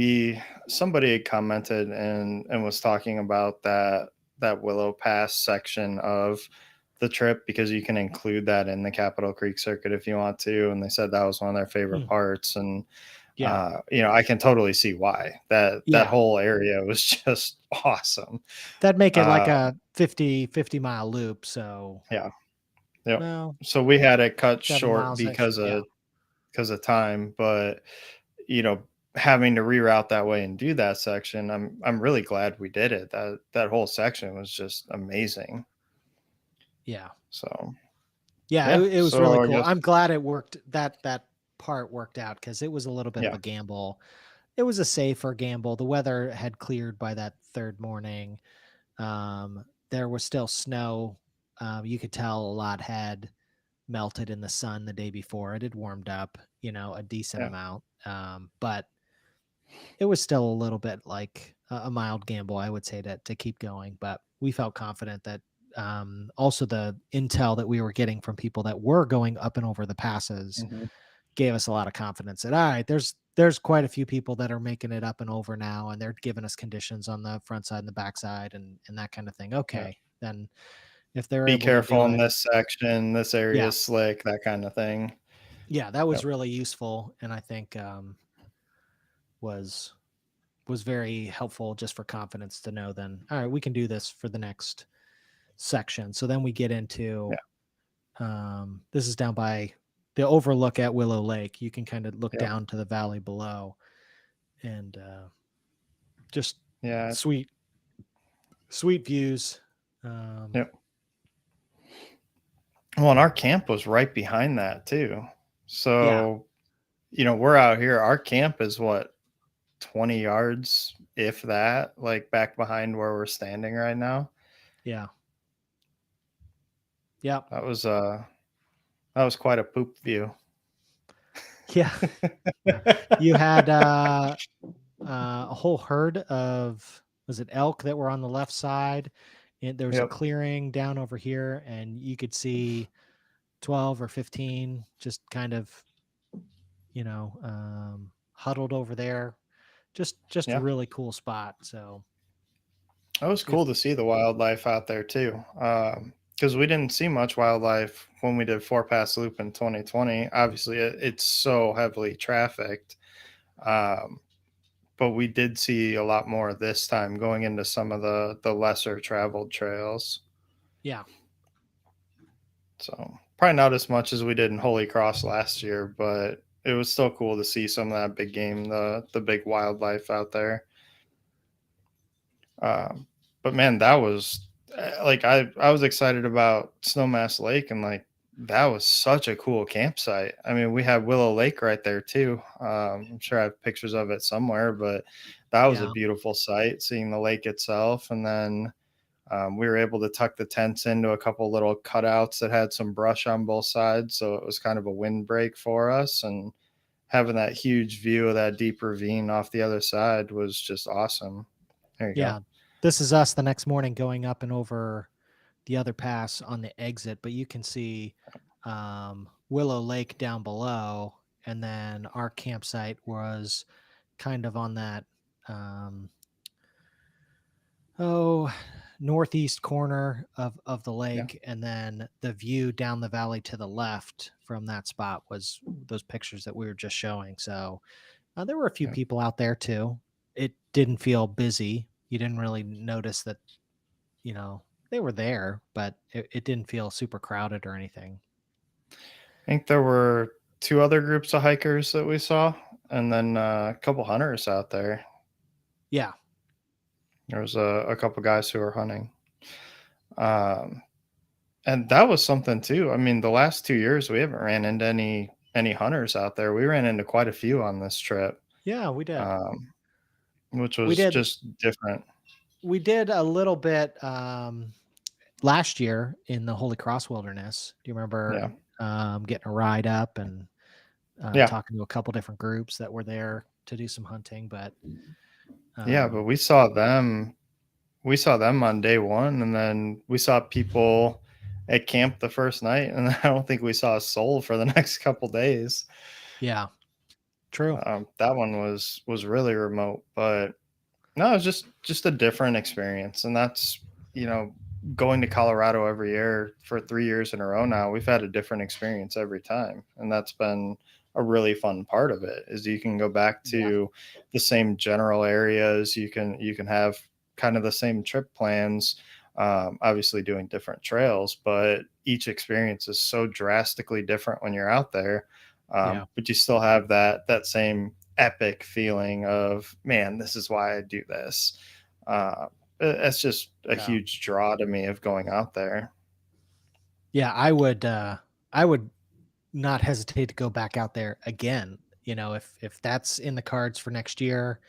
somebody had commented and was talking about that Willow Pass section of the trip, because you can include that in the Capitol Creek circuit if you want to, and they said that was one of their favorite hmm, parts. And yeah. I can totally see why. That Yeah. whole area was just awesome. That'd make it like Uh, a 50-50 mile loop. So, yeah, yep. well, So we had it cut 7 miles short extra. Yeah. because of time, but you know, having to reroute that way and do that section, I'm really glad we did it. That whole section was just amazing. Yeah. So Yeah. yeah. It was really So I cool. guess I'm glad it worked. That part worked out because it was a little bit of yeah. a gamble. It was a safer gamble. The weather had cleared by that third morning. There was still snow. You could tell a lot had melted in the sun the day before. It had warmed up, a decent Yeah. amount. But it was still a little bit like a mild gamble, I would say, to keep going. But we felt confident that also the intel that we were getting from people that were going up and over the passes Hmm. gave us a lot of confidence that, all right, there's quite a few people that are making it up and over now, and they're giving us conditions on the front side and the back side and that kind of thing. Yeah. Okay, then if they're Be able to careful do in it, this section. This area yeah, is slick. That kind of thing. yeah, that was Yep. really useful, and I think was was very helpful just for confidence to know. Then, all right, we can do this for the next section. So then we get Yeah. into this is down by the overlook at Willow Lake. You can kind of look Yep. down to the valley below, and just Yeah. sweet sweet views. Um, Yep. Well, and our camp was right behind that too. yeah, So, we're out here. Our camp is what, 20 yards, if that, like, back behind where we're standing right now. yeah, yeah, That was that was quite a poop view. yeah. You had a whole herd of, was it elk that were on the left side, and there was a Yep. clearing down over here, and you could see 12 or 15 just kind of, huddled over there. Just a Yeah. really cool spot. So It was if cool to see the wildlife out there too. Because we didn't see much wildlife when we did Four Pass Loop in 2020. Obviously, it's so heavily trafficked. Um, but we did see a lot more this time going into some of the lesser traveled trails. yeah, So probably not as much as we did in Holy Cross last year, but it was still cool to see some of that big game, the big wildlife out there. Um, but man, that was like, I was excited about Snowmass Lake, and like That was such a cool campsite. I mean, we had Willow Lake right there too. I'm sure I have pictures of it somewhere, but that was a Yeah. beautiful sight, seeing the lake itself. And then we were able to tuck the tents into a couple little cutouts that had some brush on both sides. So it was kind of a windbreak for us. And having that huge view of that deep ravine off the other side was just awesome. There you go. Yeah. This is us the next morning going up and over the other pass on the exit, but you can see Willow Lake down below. And then our campsite was kind of on that, um, oh, northeast corner of the Yeah. lake. And then the view down the valley to the left from that spot was those pictures that we were just showing. So there were a few Yeah. people out there too. It didn't feel busy. You didn't really notice that, they were there, but it didn't feel super crowded or anything. I think there were two other groups of hikers that we saw, and then a couple hunters out there. Yeah. There was a couple guys who were hunting. Um, and that was something too. I mean, the last 2 years we haven't ran into any hunters out there. We ran into quite a few on this trip, Yeah, we did. um, which We was did. just different. We did a little bit last year in the Holy Cross Wilderness. Do you remember Yeah, getting a ride up and yeah, talking to a couple different groups that were there to do some hunting? But yeah. But um, we saw them. We saw them on day one, and then we saw people at camp the first night, and I don't think we saw a soul for the next couple days. yeah, true. That one was really remote, but no, it's just a different experience, and that's you know going to Colorado every year for 3 years in a row now. We've had a different experience every time, and that's been a really fun part of it. Is you can go back Yeah, to the same general areas. You can have kind of the same trip plans. Obviously, doing different trails, but each experience is so drastically different when you're out there. yeah, But you still have that same epic feeling of, man, this is why I do this. It's just a yeah, huge draw to me of going out there. yeah. I would not hesitate to go back out there again. If that's in the cards for next year,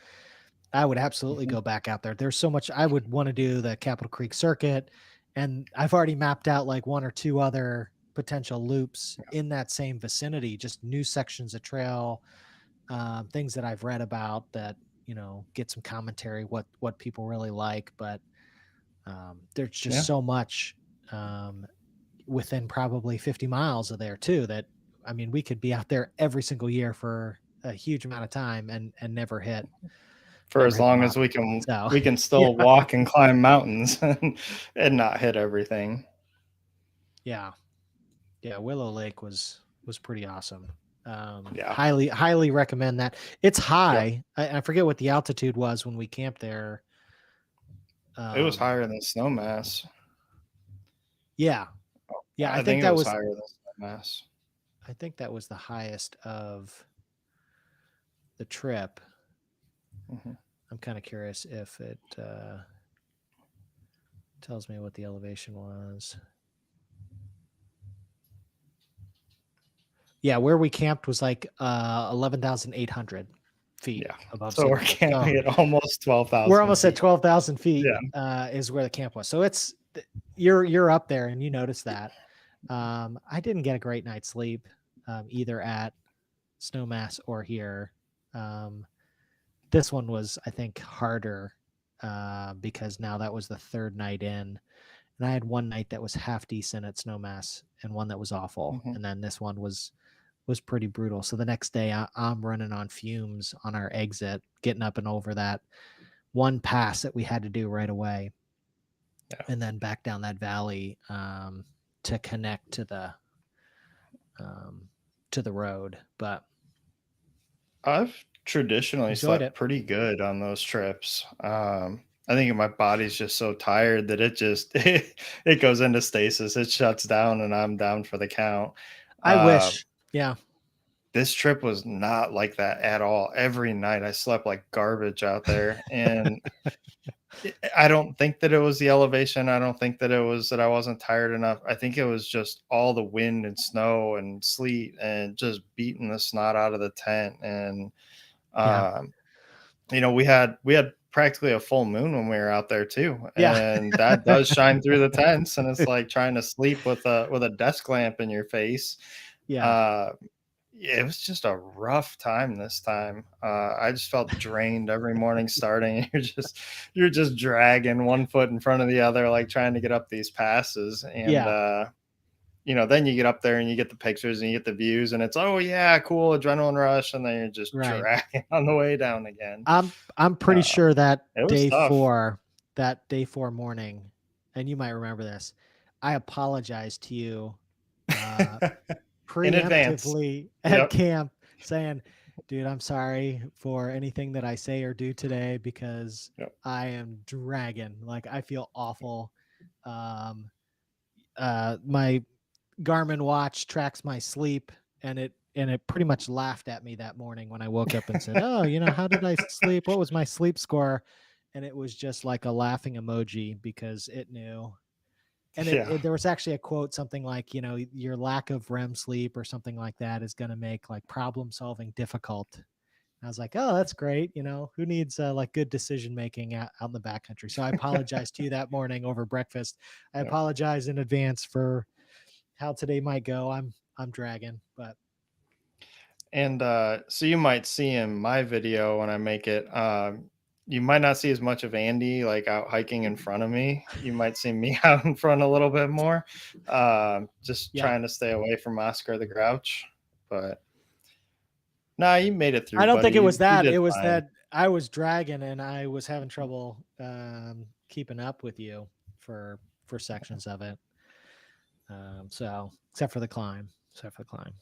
I would absolutely Mhm. go back out there. There's so much I would want to do the Capitol Creek circuit, and I've already mapped out like one or two other potential loops in that same vicinity, just new sections of trail, things that I've read about that, get some commentary, what people really like. But there's just Yeah, so much um, within probably 50 miles of there too that, I mean, we could be out there every single year for a huge amount of time and for never as hit the long as bottom. we can So we can yeah, still walk and climb mountains and not hit everything. yeah, yeah. Willow Lake was pretty awesome. Yeah, Highly recommend that. It's yep. high. I forget what the altitude was when we camped there. It was Um, higher than Snowmass. yeah, yeah. I think it was higher than Snowmass. I think that was the highest of the trip. Hmm. I'm kind of curious if it tells me what the elevation was. Yeah, where we camped was like 11,800 feet Yeah, above so sea we're level. So camping at almost we're 12,000 almost at feet. 12,000 feet Yeah, is where the camp was. So you're up there and you notice that. I didn't get a great night's sleep either at Snowmass or here. Um, this one was, I think, harder because now that was the third night in. And I had one night that was half decent at Snowmass and one that was awful. hmm, And then this one was pretty brutal. So the next day I'm running on fumes on our exit, getting up and over that one pass that we had to do right away, yeah. and then back down that valley to connect um, to the road. But I've traditionally enjoyed slept it. pretty good on those trips. I think my body's just so tired that it just it goes into stasis. It shuts down, and I'm down for the count. I Um, wish, yeah, this trip was not like that at all. Every night I slept like garbage out there, and I don't think that it was the elevation. I don't think that it was that I wasn't tired enough. I think it was just all the wind and snow and sleet and just beating the snot out of the tent. And Yeah. um, we had practically a full moon when we were out there too, Yeah. and that does shine through the tents. And it's like trying to sleep with a desk lamp in your face. Yeah. Uh, yeah, it was just a rough time this time. I just felt drained every morning starting. You're just dragging one foot in front of the other, like trying to get up these passes. And Yeah. then you get up there and you get the pictures and you get the views, and it's oh yeah, cool adrenaline rush, and then you're just Right. dragging on the way down again. I'm pretty Uh, sure that it was tough. that day 4 morning, and you might remember this, I apologized to you, uh, In advance. preemptively at Yep. camp saying, "Dude, I'm sorry for anything that I say or do today because Yep. I am dragging. Like, I feel awful." Um, my Garmin watch tracks my sleep, and it pretty much laughed at me that morning when I woke up and said, "Oh, how did I sleep? What was my sleep score?" And it was just like a laughing emoji because it knew. And Yeah. there was actually a quote, something like, your lack of REM sleep or something like that is going to make like problem solving difficult. I was like, oh, that's great. Who needs like good decision making out in the backcountry? So I apologized to you that morning over breakfast. I Yep. apologize in advance for how today might go. I'm dragging, but And so you might see in my video when I make it, you might not see as much of Andy like out hiking in front of me. You might see me out in front a little bit more, just yeah. trying to stay away from Oscar the Grouch. But nah, you made it I through, don't buddy. think it You, was you that. did It was fine. that I was dragging and I was having trouble keeping up with you for sections of it. So except for the climb, except for the climb.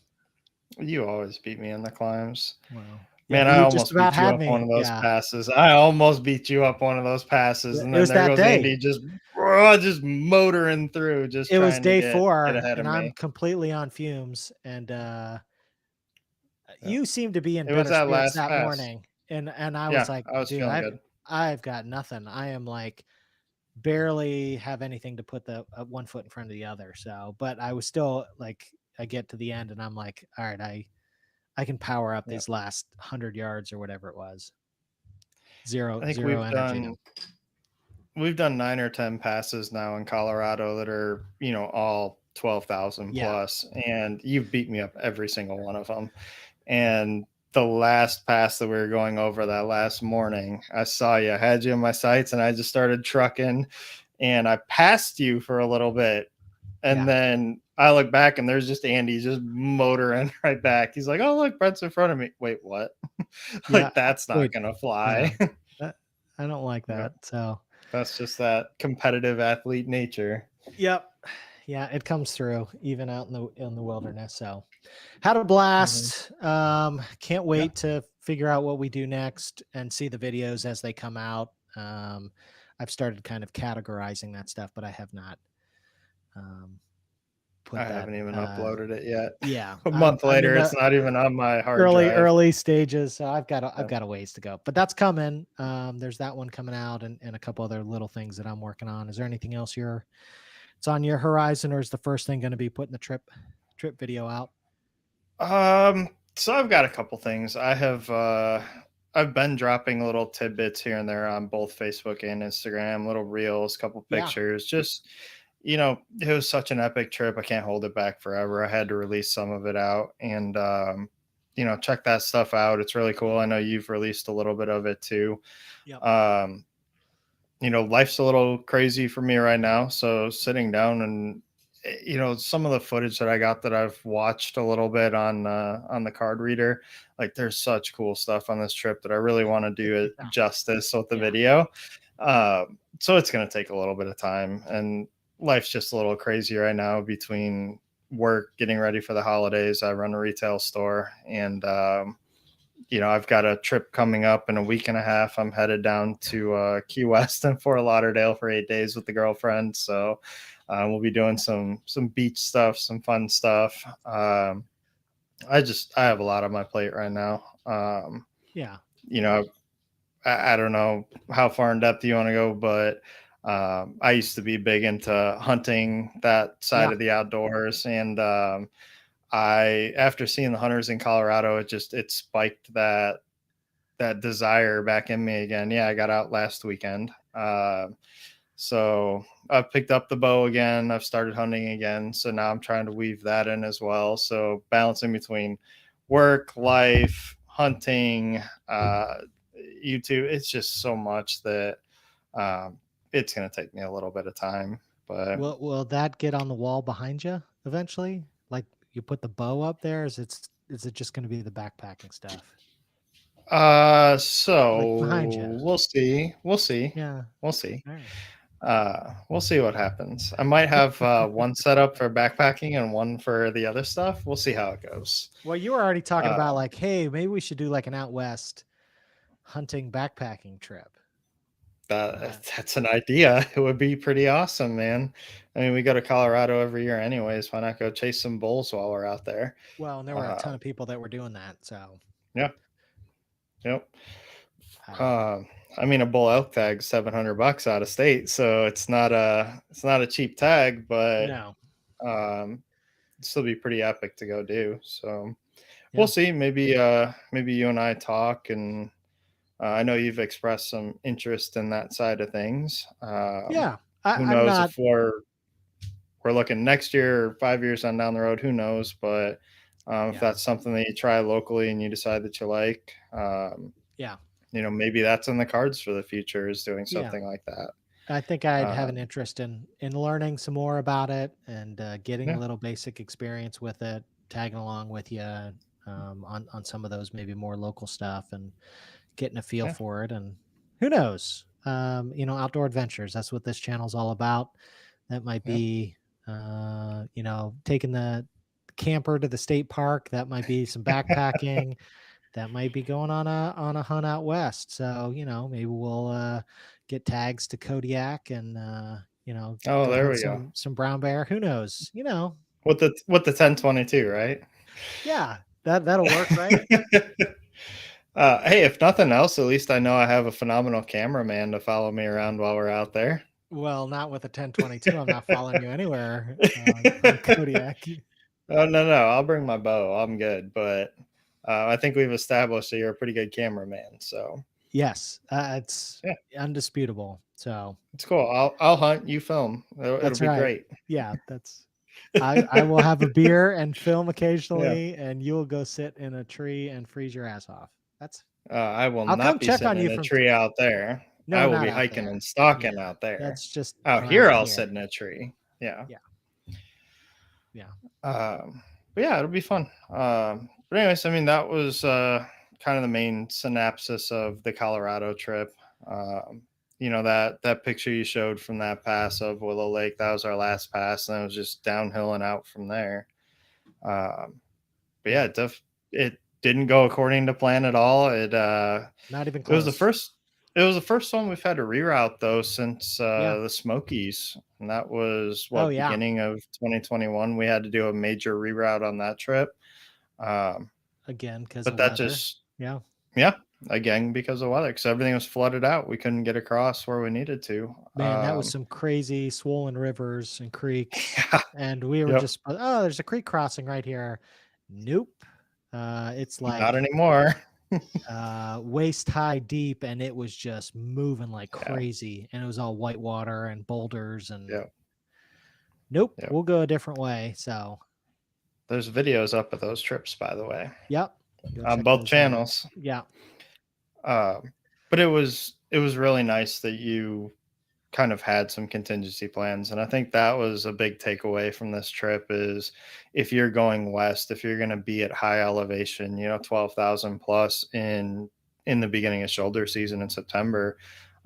You always beat me in the climbs. Well, yeah, Man, I you just almost about beat you had up one me. of those Yeah, passes. I almost beat you up one of those passes, and it then was there that goes day. Andy just motoring through, just It was trying to day get 4, ahead of and I'm me. completely on fumes. And Yeah. you seemed to be in It was better that spirits last that pass. morning, and I was Yeah, like, I was dude, feeling good. I've got nothing. I am like barely have anything to put the one foot in front of the other. So, but I was still like, I get to the end, and I'm like, all right, I can power up Yeah. these last 100 yards or whatever it was. I Zero think zero energy to. we've done 9 or 10 passes now in Colorado that are, all 12,000 Yeah, plus, and you've beat me up every single one of them. And the last pass that we were going over that last morning, I saw you, I had you in my sights, and I just started trucking, and I passed you for a little bit. And yeah, then I look back and there's just Andy just motoring right back. He's like, "Oh, look, Brett's in front of me." Wait, what? yeah. Like that's not Wait, gonna yeah. fly. That, I don't like Yeah. that. So, That's just that competitive athlete nature. yep, yeah, it comes through even out in the wilderness. So, had a Mhm. blast. Can't Yeah, wait to figure out what we do next and see the videos as they come out. I've started kind of categorizing that stuff, but I have not um, I put that. haven't even uploaded it yet. Yeah, A I'm month I'm in later, it's the not even on my hard early drive. early stages, so I've Yeah. got a ways to go, but that's coming. There's that one coming out, and a couple other little things that I'm working on. Is there anything else it's on your horizon, or is the first thing going to be putting the trip video out? So I've got a couple things. I've been dropping little tidbits here and there on both Facebook and Instagram, little reels, couple Yeah. pictures. Just, it was such an epic trip. I can't hold it back forever. I had to release some of it out, and check that stuff out. It's really cool. I know you've released a little bit of it too. Yep. Um, life's a little crazy for me right now. So sitting down and some of the footage that I got that I've watched a little bit on the card reader, like there's such cool stuff on this trip that I really want to do it Yeah. justice with the Yeah. video. So it's going to take a little bit of time, and life's just a little crazy right now between work, getting ready for the holidays. I run a retail store, and I've got a trip coming up in a week and a half. I'm headed down to Key West and Fort Lauderdale for 8 days with the girlfriend. So we'll be doing some beach stuff, some fun stuff. I have a lot on my plate right now. Yeah. You know, I don't know how far in depth you want to go, but I used to be big into hunting, that side Yeah. of the outdoors, and I after seeing the hunters in Colorado, it spiked that desire back in me again. Yeah, I got out last weekend. So I've picked up the bow again. I've started hunting again. So now I'm trying to weave that in as well. So balancing between work, life, hunting, YouTube, it's just so much that um, it's going to take me a little bit of time. But Will that get on the wall behind you eventually? Like you put the bow up there? Is it just going to be the backpacking stuff? Like behind you? so we'll see. We'll see. Yeah. We'll see. All right. We'll see what happens. I might have one set up for backpacking and one for the other stuff. We'll see how it goes. Well, you were already talking Uh, about like, hey, maybe we should do like an out west hunting backpacking trip. Uh, that's an idea. It would be pretty awesome, man. I mean, we go to Colorado every year, anyways. Why not go chase some bulls while we're out there? well, and there were a Uh, ton of people that were doing that. So, yeah, yep. uh, Um, I mean, a bull elk tag's $700 out of state, so it's not a cheap tag, but no. um, it'd still be pretty epic to go do. So we'll Yeah. see. Maybe you and I talk, and I know you've expressed some interest in that side of things. Yeah. Who I'm knows not, if we're looking next year or 5 years on down the road? Who knows? But if yeah. that's something that you try locally and you decide that you like, Yeah. maybe that's in the cards for the future is doing Yeah. something like that. I think I'd have an Um, interest in learning some more about it and getting a yeah, little basic experience with it, tagging along with you on some of those maybe more local stuff and getting a feel yeah, for it. And who knows, outdoor adventures. That's what this channel's all about. That might yeah. be, taking the camper to the state park. That might be some backpacking. That might be going on a hunt out west. So, maybe we'll get tags to Kodiak and Oh, go there hunt we go. some brown bear. Who knows? With the 1022, right? Yeah, that'll work, right? Hey, if nothing else, at least I know I have a phenomenal cameraman to follow me around while we're out there. Well, not with a 1022. I'm not following you anywhere on Kodiak. Oh, no, no, I'll bring my bow. I'm good, but I think we've established that you're a pretty good cameraman, so Yes, it's yeah, undisputable. So it's cool. I'll hunt, you film. It'll that's be right. great. Yeah, I will have a beer and film Yeah. occasionally, and you'll go sit in a tree and freeze your ass off. That's I will I'll come not be check sitting on you in a from tree out there. I no, will not be out hiking and there. stalking Yeah, out there. that's just Out here, around I'll here. sit in a tree. Yeah. Yeah, yeah, But yeah, it'll be fun. But anyways, I mean, that was kind of the main synopsis of the Colorado trip. That picture you showed from that pass of Willow Lake, that was our last pass, and it was just downhill and out from there. Um, but yeah, yeah. it didn't go according to plan at all. Not even It was the close. first it was the first one we've had to reroute though since Yeah. the Smokies, and that was Oh what, yeah. beginning of 2021. We had to do a major reroute on that trip, um, Again, because but of that weather. just Yeah. yeah, again because of weather, because everything was flooded out. We couldn't get across where we needed to. Man, that was some crazy swollen rivers and creeks, Yeah, and we were yep, just, oh, there's a creek crossing right here. Nope. It's not like anymore. waist high deep, and it was just moving like Yeah, crazy, and it was all white water and boulders, and yep, nope, yep. we'll go a different way. So, There's videos up of those trips, by the way, yep, go on check both those out. channels. Yeah, But it was really nice that you kind of had some contingency plans, and I think that was a big takeaway from this trip is if you're going west, if you're going to be at high elevation, 12,000 plus in the beginning of shoulder season in September.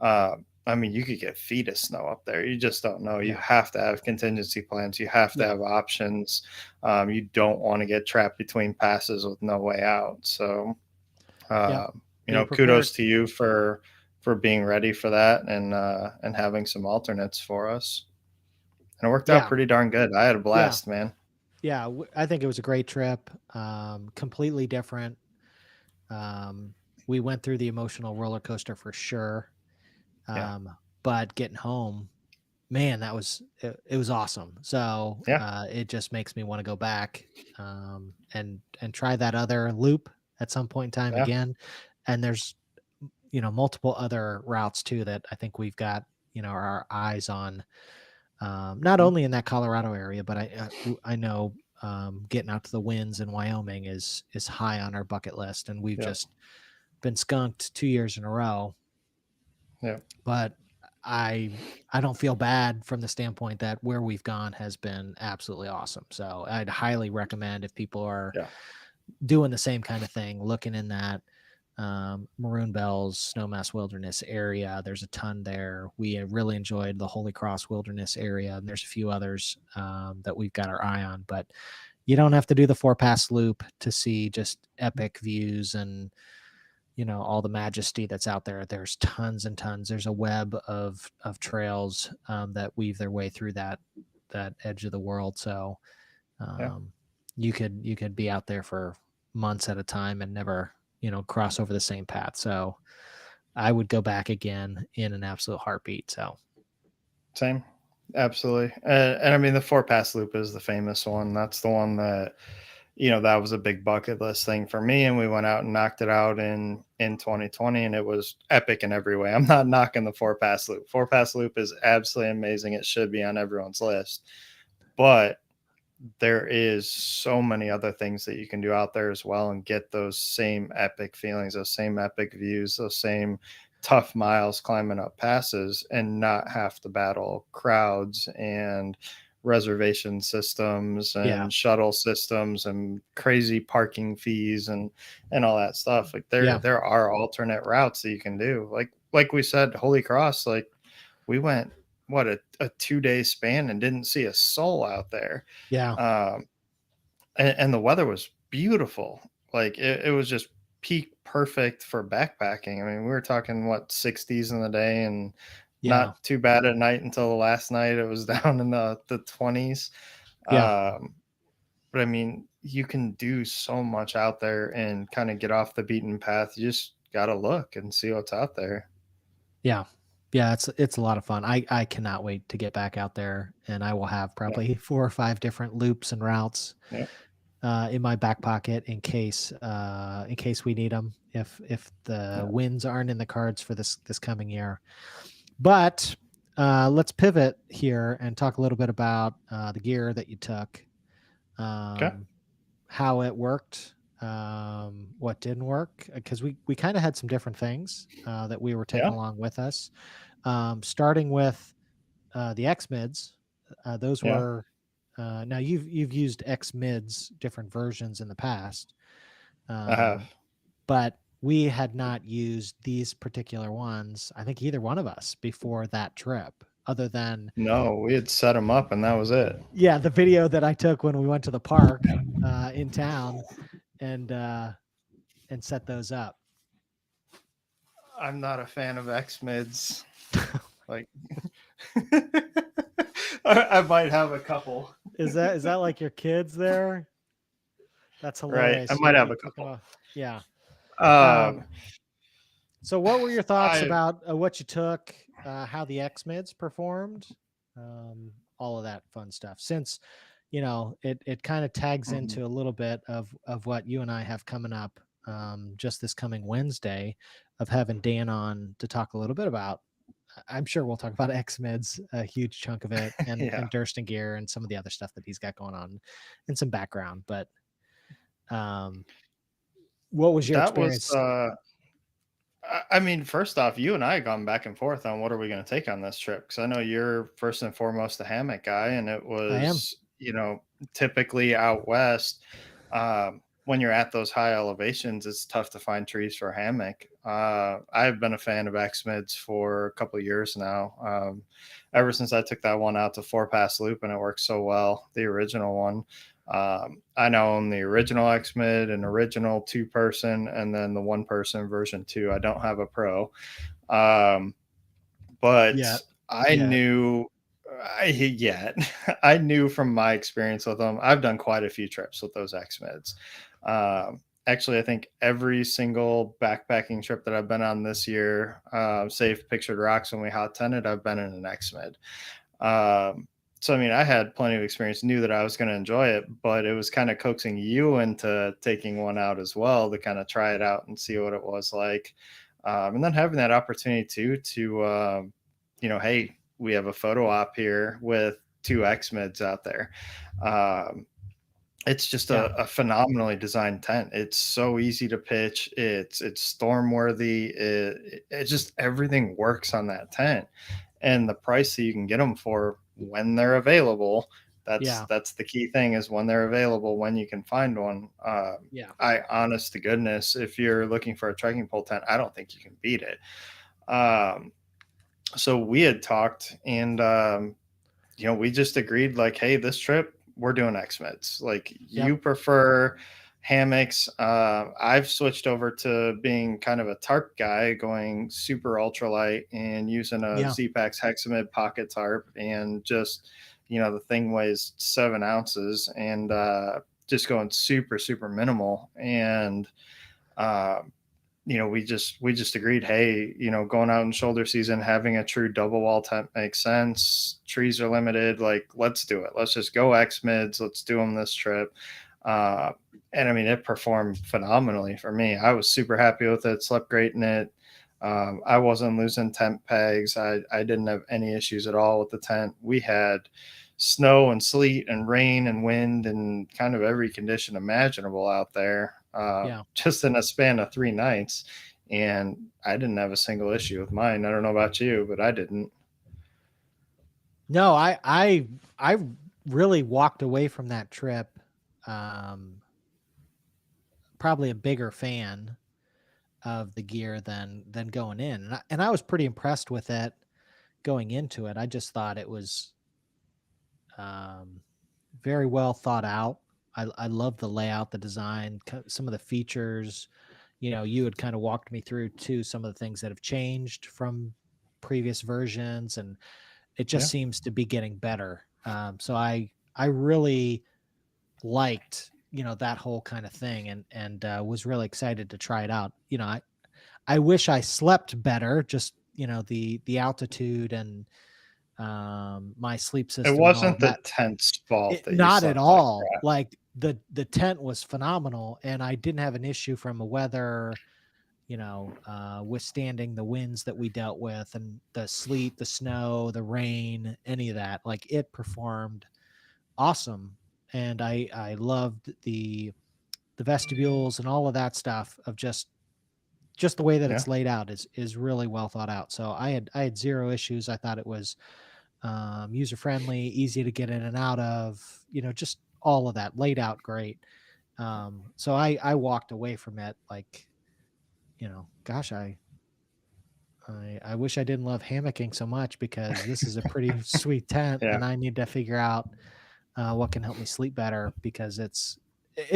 uh, I mean, you could get feet of snow up there. You just don't know. You yeah, have to have contingency plans. You have to yeah, have options. You don't want to get trapped between passes with no way out. So yep. uh, Be prepared. kudos to you for being ready for that and having some alternates for us. And it worked out Yeah, pretty darn good. I had a yeah. blast, man. Yeah, I think it was a great trip. Completely different. We went through the emotional roller coaster for sure. Yeah. But getting home, man, it was awesome. So Yeah. it just makes me want to go back and try that other loop at some point in time Yeah. again. And there's multiple other routes too that I think we've got our eyes on, not Mhm. only in that Colorado area, but I know getting out to the winds in Wyoming is high on our bucket list, and we've Yeah. just been skunked 2 years in a row. Yeah. But I I don't feel bad from the standpoint that where we've gone has been absolutely awesome. So I'd highly recommend if people are Yeah. doing the same kind of thing, looking in that Maroon Bells Snowmass Wilderness area. There's a ton there. We really enjoyed the Holy Cross Wilderness area, and there's a few others that we've got our eye on. But you don't have to do the 4 pass loop to see just epic views and all the majesty that's out there. There's tons and tons. There's a web of trails that weave their way through that edge of the world. So Yeah. um, you could be out there for months at a time and never cross over the same path. So I would go back again in an absolute heartbeat. So Same. Absolutely. And I mean, the four pass loop is the famous one. That's the one that, that was a big bucket list thing for me. And we went out and knocked it out in 2020, and it was epic in every way. I'm not knocking the four pass loop. Four pass loop is absolutely amazing. It should be on everyone's list. But there is so many other things that you can do out there as well and get those same epic feelings, those same epic views, those same tough miles climbing up passes and not have to battle crowds and reservation systems yeah, and shuttle systems and crazy parking fees and all that stuff. Like there yeah, there are alternate routes that you can do. Like we said, Holy Cross, like we went what a 2 day span and didn't see a soul out there. yeah, um, and the weather was beautiful. Like it was just peak perfect for backpacking. I mean, we were talking what 60s in the day and yeah, not too bad at night until the last night. It was down in the 20s. yeah, Um, but I mean, you can do so much out there and kind of get off the beaten path. You just got to look and see what's out there. yeah. Yeah, it's a lot of fun. I cannot wait to get back out there, and I will have Yeah. probably 4 or 5 different loops and routes Yeah. in my back pocket in case we need them if the Yeah. winds aren't in the cards for this coming year. But let's pivot here and talk a little bit about the gear that you took, Okay. um, how it worked, what didn't work, because we kind of had some different things that we were taking Yeah. along with us. Starting with the X mids, those Yeah. were now you've used X mids different versions in the past, I have. um, but we had not used these particular ones. I think either one of us before that trip, other than No, we had set them up and that was it. yeah, the video that I took when we went to the park in town and uh, and set those up. I'm not a fan of X mids. Like, I might have a couple. Is that like your kids there? That's Right. I hilarious. You might have you a took them couple. off. Yeah. Um, Um, So, what were your thoughts I about what you took, how the X mids performed, all of that fun stuff? Since it kind of tags mhm. into a little bit of what you and I have coming up, just this coming Wednesday, of having Dan on to talk a little bit about. I'm sure we'll talk about X mids, a huge chunk of it, and Yeah, Durston gear and some of the other stuff that he's got going on, and some background. But um, what was your that was. experience? I mean, first off, you and I had gone back and forth on what are we going to take on this trip because I know you're first and foremost a hammock guy, and it I am. was typically out west. When you're at those high elevations, it's tough to find trees for a hammock. I've been a fan of X mids for a couple of years now. Ever since I took that one out to Four Pass Loop, and it worked so well, the original one. I now own the original X Mid, an original 2 person, and then the 1 person version 2. I don't have a pro. Um, but Yeah. I Yeah. knew Yeah, I knew from my experience with them. I've done quite a few trips with those X Mids. Actually, I think every single backpacking trip that I've been on this year, save Pictured Rocks when we hot tented, I've been in an X Mid. Um, so I mean, I had plenty of experience, knew that I was going to enjoy it, but it was kind of coaxing you into taking one out as well to kind of try it out and see what it was like, and then having that opportunity too to, hey, we have a photo op here with two X Mids out there. Um, it's just Yeah. a phenomenally designed tent. It's so easy to pitch. It's storm worthy. It just everything works on that tent, and the price that you can get them for when they're available. That's Yeah. that's the key thing is when they're available, when you can find one. Yeah. I honest to goodness, if you're looking for a trekking pole tent, I don't think you can beat it. Um, so we had talked, and we just agreed like, hey, this trip we're doing X Mids. Like Yep. you prefer hammocks. I've switched over to being kind of a tarp guy, going super ultralight and using a Yeah. Z-Pax Hexamid pocket tarp, and just the thing weighs 7 ounces, and just going super super minimal. And uh, we just agreed, hey, going out in shoulder season, having a true double wall tent makes sense. Trees are limited. Like, let's do it. Let's just go X mids. Let's do them this trip. Uh, and I mean, it performed phenomenally for me. I was super happy with it. Slept great in it. I wasn't losing tent pegs. I didn't have any issues at all with the tent. We had snow and sleet and rain and wind and kind of every condition imaginable out there, Yeah. just in a span of 3 nights. And I didn't have a single issue with mine. I don't know about you, but I didn't. No, I really walked away from that trip, um, probably a bigger fan of the gear than going in, and I was pretty impressed with it going into it. I just thought it was, um, very well thought out. I love the layout, the design, some of the features. You had kind of walked me through too some of the things that have changed from previous versions, and it just Yeah. seems to be getting better. So I really liked that whole kind of thing, and was really excited to try it out. I wish I slept better. Just the altitude and my sleep It system and all wasn't of the that. tent's fault that you Not at slept like all. crap. Like, the tent was phenomenal, and I didn't have an issue from a weather, withstanding the winds that we dealt with, and the sleet, the snow, the rain, any of that. Like, it performed awesome, and I loved the vestibules and all of that stuff, of just the way that Yeah. it's laid out is really well thought out. So I had zero issues. I thought it was, user friendly, easy to get in and out of, just all of that laid out great. So I walked away from it like, gosh, I wish I didn't love hammocking so much, because this is a pretty sweet tent, Yeah. and I need to figure out what can help me sleep better, because it's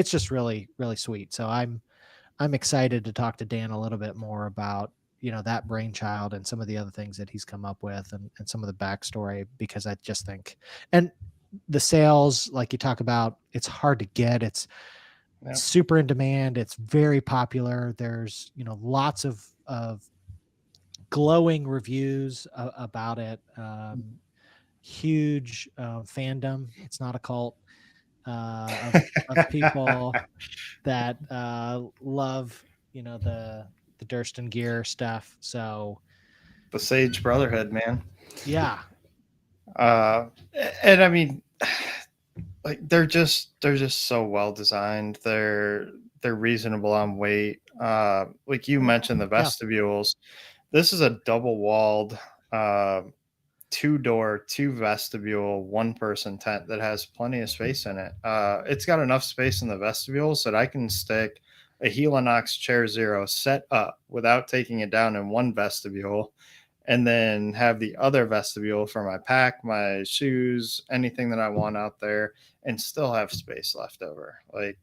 just really really sweet. So I'm excited to talk to Dan a little bit more about that brainchild and some of the other things that he's come up with, and some of the backstory, because I just think, and the sales, like you talk about, it's hard to get. It's Yeah. super in demand. It's very popular. There's lots of glowing reviews about it. Huge fandom. It's not a cult, of people that love the Durston gear stuff. So The Sage Brotherhood, man. yeah, Uh, and I mean, like they're just so well designed. They're reasonable on weight. Like you mentioned, the yeah, vestibules. This is a double walled, uh, two door, two vestibule, one person tent that has plenty of space in it. It's got enough space in the vestibules that I can stick a Helinox Chair Zero set up without taking it down in one vestibule, and then have the other vestibule for my pack, my shoes, anything that I want out there, and still have space left over. Like,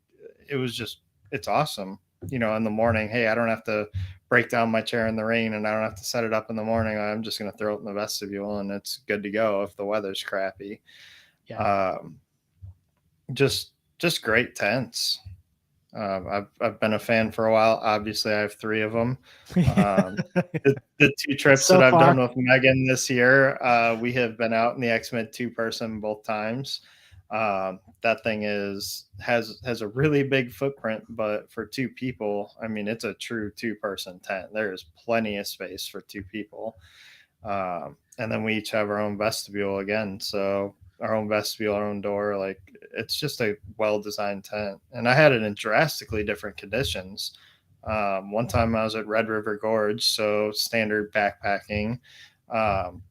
it was just, it's awesome. in the morning, hey, I don't have to break down my chair in the rain, and I don't have to set it up in the morning. I'm just going to throw it in the vestibule and it's good to go if the weather's crappy. Yeah. Um, just great tents. I've been a fan for a while. Obviously, I have three of them. Um, the two trips that So I've done far. with Megan this year, we have been out in the X-Men two person both times. That thing has a really big footprint, but for two people, I mean, it's a true two person tent. There is plenty of space for two people. And then we each have our own vestibule again. So our own vestibule, our own door. Like, it's just a well designed tent. And I had it in drastically different conditions. One time I was at Red River Gorge, so standard backpacking. Um,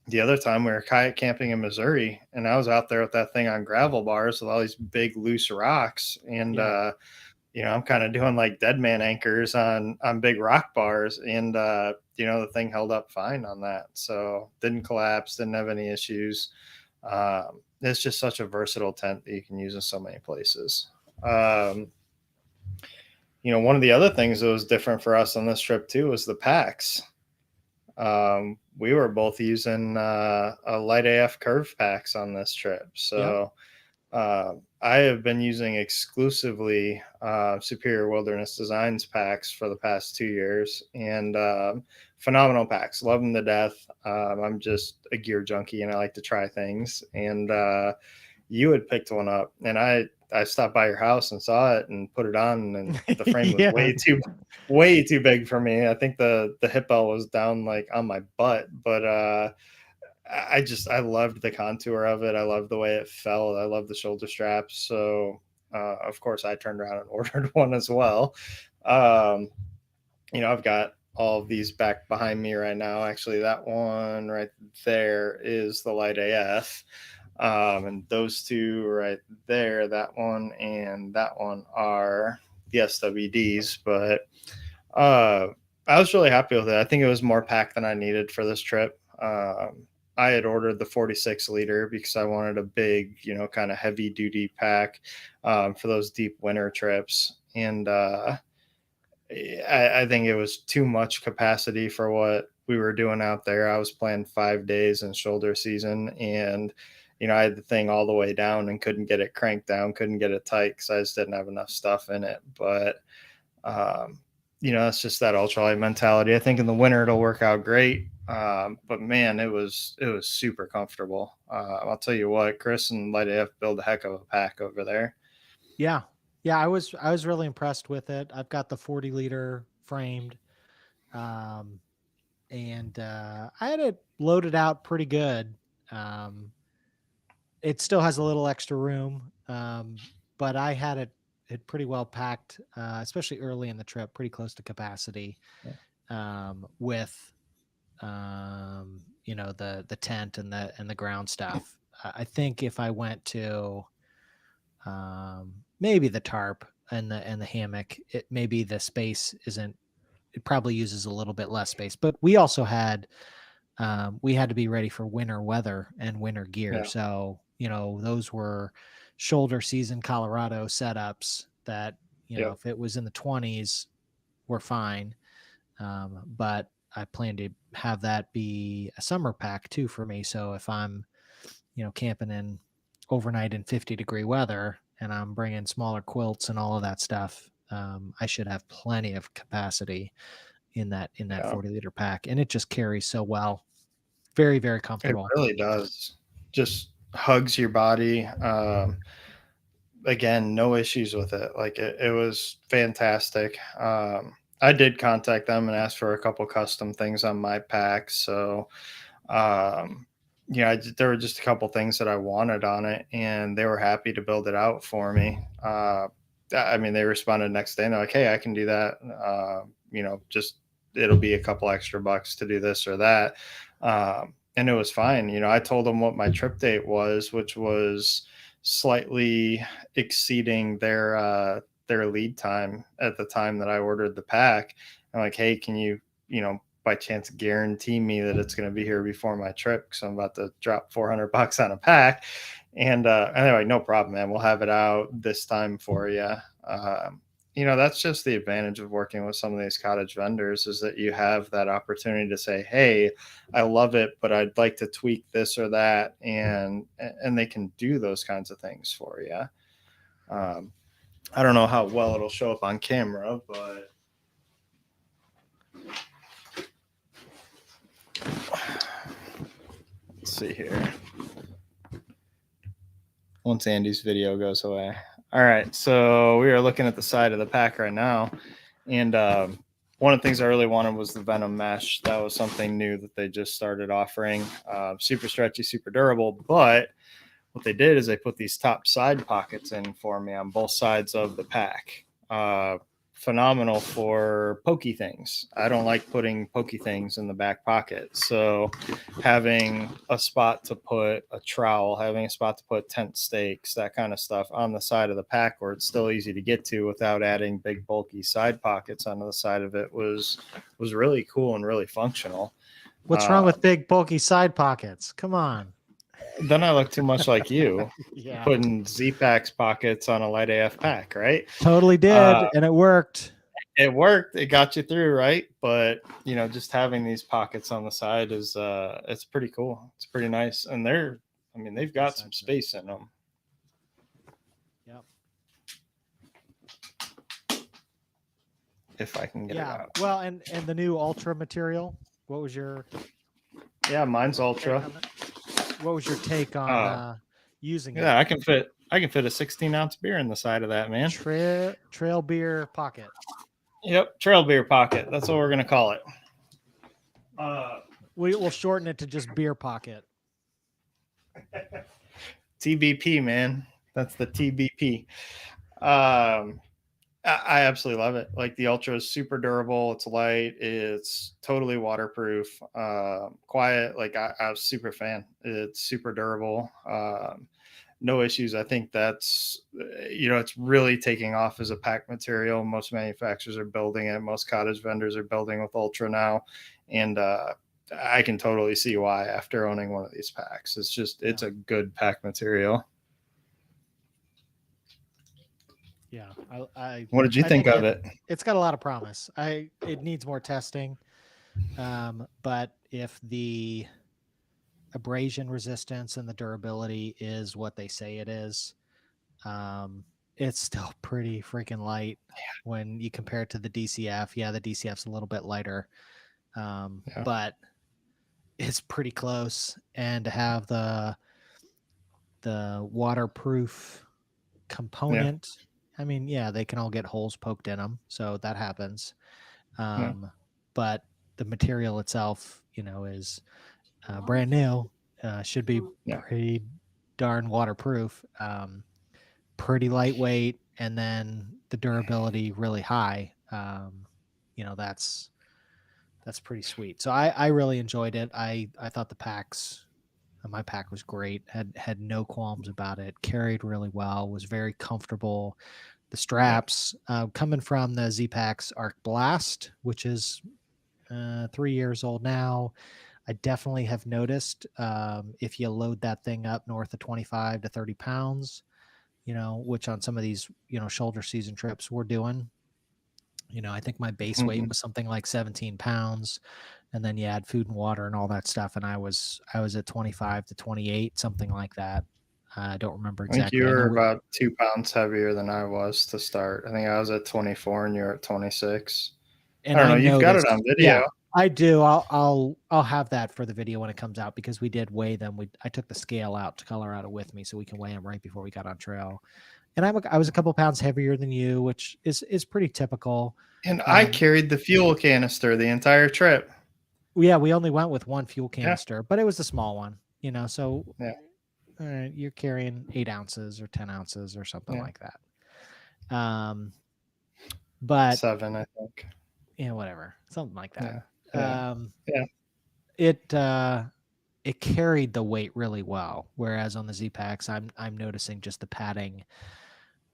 the other time we were kayak camping in Missouri, and I was out there with that thing on gravel bars with all these big loose rocks. And Yeah. I'm kind of doing like dead man anchors on big rock bars, and the thing held up fine on that, so didn't collapse, didn't have any issues. It's just such a versatile tent that you can use in so many places. um, One of the other things that was different for us on this trip too was the packs. We were both using a light AF curve packs on this trip, Yep. so I have been using exclusively Superior Wilderness Designs packs for the past 2 years, and phenomenal packs. Love them to death. I'm just a gear junkie, and I like to try things. And you had picked one up, and I stopped by your house and saw it and put it on, and the frame was Yeah. way too big for me. I think the hip belt was down like on my butt, but I loved the contour of it. I loved the way it felt. I loved the shoulder straps. So of course I turned around and ordered one as well. Um, I've got all of these back behind me right now. Actually, that one right there is the Light AF. And those two right there, that one and that one are the SWDs. But uh, I was really happy with it. I think it was more pack than I needed for this trip. I had ordered the 46 liter because I wanted a big, kind of heavy duty pack for those deep winter trips. And I think it was too much capacity for what we were doing out there. I was playing 5 days in shoulder season, and I had the thing all the way down and couldn't get it cranked down, couldn't get it tight because I just didn't have enough stuff in it. But um, it's just that ultralight mentality. I think in the winter it'll work out great. But man, it was super comfortable. I'll tell you what, Chris and Light AF build a heck of a pack over there. Yeah. Yeah. I was really impressed with it. I've got the 40-liter framed. Um, and I had it loaded out pretty good. Um, it still has a little extra room, but I had it pretty well packed, especially early in the trip, pretty close to capacity, with the tent and the ground stuff. I think if I went to maybe the tarp and the hammock, it maybe the space isn't. It probably uses a little bit less space, but we had to be ready for winter weather and winter gear. Yeah, So, those were shoulder season Colorado setups that, yeah, if it was in the 20s, we're fine. But I plan to have that be a summer pack too for me. So if I'm, camping in overnight in 50-degree weather and I'm bringing smaller quilts and all of that stuff, I should have plenty of capacity in that yeah. 40-liter pack, and it just carries so well. Very, very It comfortable. really does. Just hugs your body. Again, no issues with it. Like, it was fantastic. I did contact them and ask for a couple custom things on my pack. So, um, there were just a couple things that I wanted on it, and they were happy to build it out for me. I mean, they responded next day and they're like, "Hey, I can do that. Just it'll be a couple extra bucks to do this or that." And it was fine. I told them what my trip date was, which was slightly exceeding their lead time at the time that I ordered the pack. I'm like, "Hey, can you, by chance guarantee me that it's going to be here before my trip? Because I'm about to drop $400 on a pack." And they're like, "No problem, man. We'll have it out this time for you." that's just the advantage of working with some of these cottage vendors is that you have that opportunity to say, "Hey, I love it, but I'd like to tweak this or that," and they can do those kinds of things for you. Um, I don't know how well it'll show up on camera, but let's see here. Once Andy's video goes away. All right, so we are looking at the side of the pack right now, and one of the things I really wanted was the Venom mesh. That was something new that they just started offering. Super stretchy, super durable, but what they did is they put these top side pockets in for me on both sides of the pack. Phenomenal for pokey things. I don't like putting pokey things in the back pocket. So having a spot to put a trowel, having a spot to put tent stakes, that kind of stuff on the side of the pack where it's still easy to get to without adding big bulky side pockets onto the side of it was really cool and really functional. What's wrong with big bulky side pockets? Come on. Then I look too much like you, Yeah, putting Z-Packs pockets on a light AF pack, right? totally did, and it worked. It worked. It got you through, right? But just having these pockets on the side is it's pretty cool. It's pretty nice, and they've got some space in them. Yep. If I can get it out. Well, and the new Ultra material. What was your? Yeah, mine's Ultra. What was your take on using it? Yeah, I can fit a 16-ounce beer in the side of that, man. Trail beer pocket. Yep, trail beer pocket. That's what we're gonna call it. We'll shorten it to just beer pocket. TBP, man. That's the TBP. I absolutely love it. Like the Ultra is super durable. It's light. It's totally waterproof. Quiet. Like I was super fan. It's super durable. No issues. I think that's it's really taking off as a pack material. Most manufacturers are building it. Most cottage vendors are building with Ultra now, and I can totally see why after owning one of these packs. It's a good pack material. Yeah, what did you think of it? It's got a lot of promise. It needs more testing, but if the abrasion resistance and the durability is what they say it is, it's still pretty freaking light when you compare it to the DCF. Yeah, the DCF's a little bit lighter, but it's pretty close. And to have the waterproof component. Yeah. I mean, they can all get holes poked in them, so that happens. But the material itself, is brand new. Should be pretty darn waterproof. Pretty lightweight, and then the durability really high. That's pretty sweet. So I really enjoyed it. I thought my pack was great. Had no qualms about it. Carried really well. Was very comfortable. The straps coming from the Z-Packs Arc Blast, which is 3 years old now. I definitely have noticed if you load that thing up north of 25 to 30 pounds, which on some of these shoulder season trips we're doing. I think my base weight was something like 17 pounds. And then you add food and water and all that stuff. And I was at 25 to 28, something like that. I don't remember exactly. I think you were about 2 pounds heavier than I was to start. I think I was at 24 and you're at 26. And I don't know. You've got it on video. Yeah, I do. I'll have that for the video when it comes out, because we did weigh them. I took the scale out to Colorado with me so we can weigh them right before we got on trail. And I was a couple pounds heavier than you, which is pretty typical. And I carried the fuel canister the entire trip. Yeah, we only went with one fuel canister, but it was a small one, so you're carrying 8 ounces or 10 ounces or something like that. But 7, I think. Whatever, something like that. It carried the weight really well, whereas on the Z-Packs, I'm noticing just the padding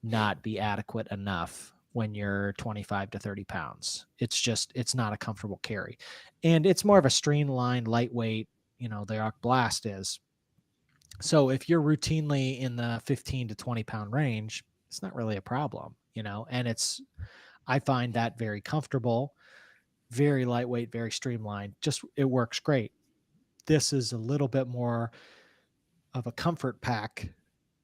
not be adequate enough when you're 25 to 30 pounds. It's not a comfortable carry. And it's more of a streamlined, lightweight, the Arc Blast is. So if you're routinely in the 15 to 20 pound range, it's not really a problem, and I find that very comfortable, very lightweight, very streamlined. Just it works great. This is a little bit more of a comfort pack.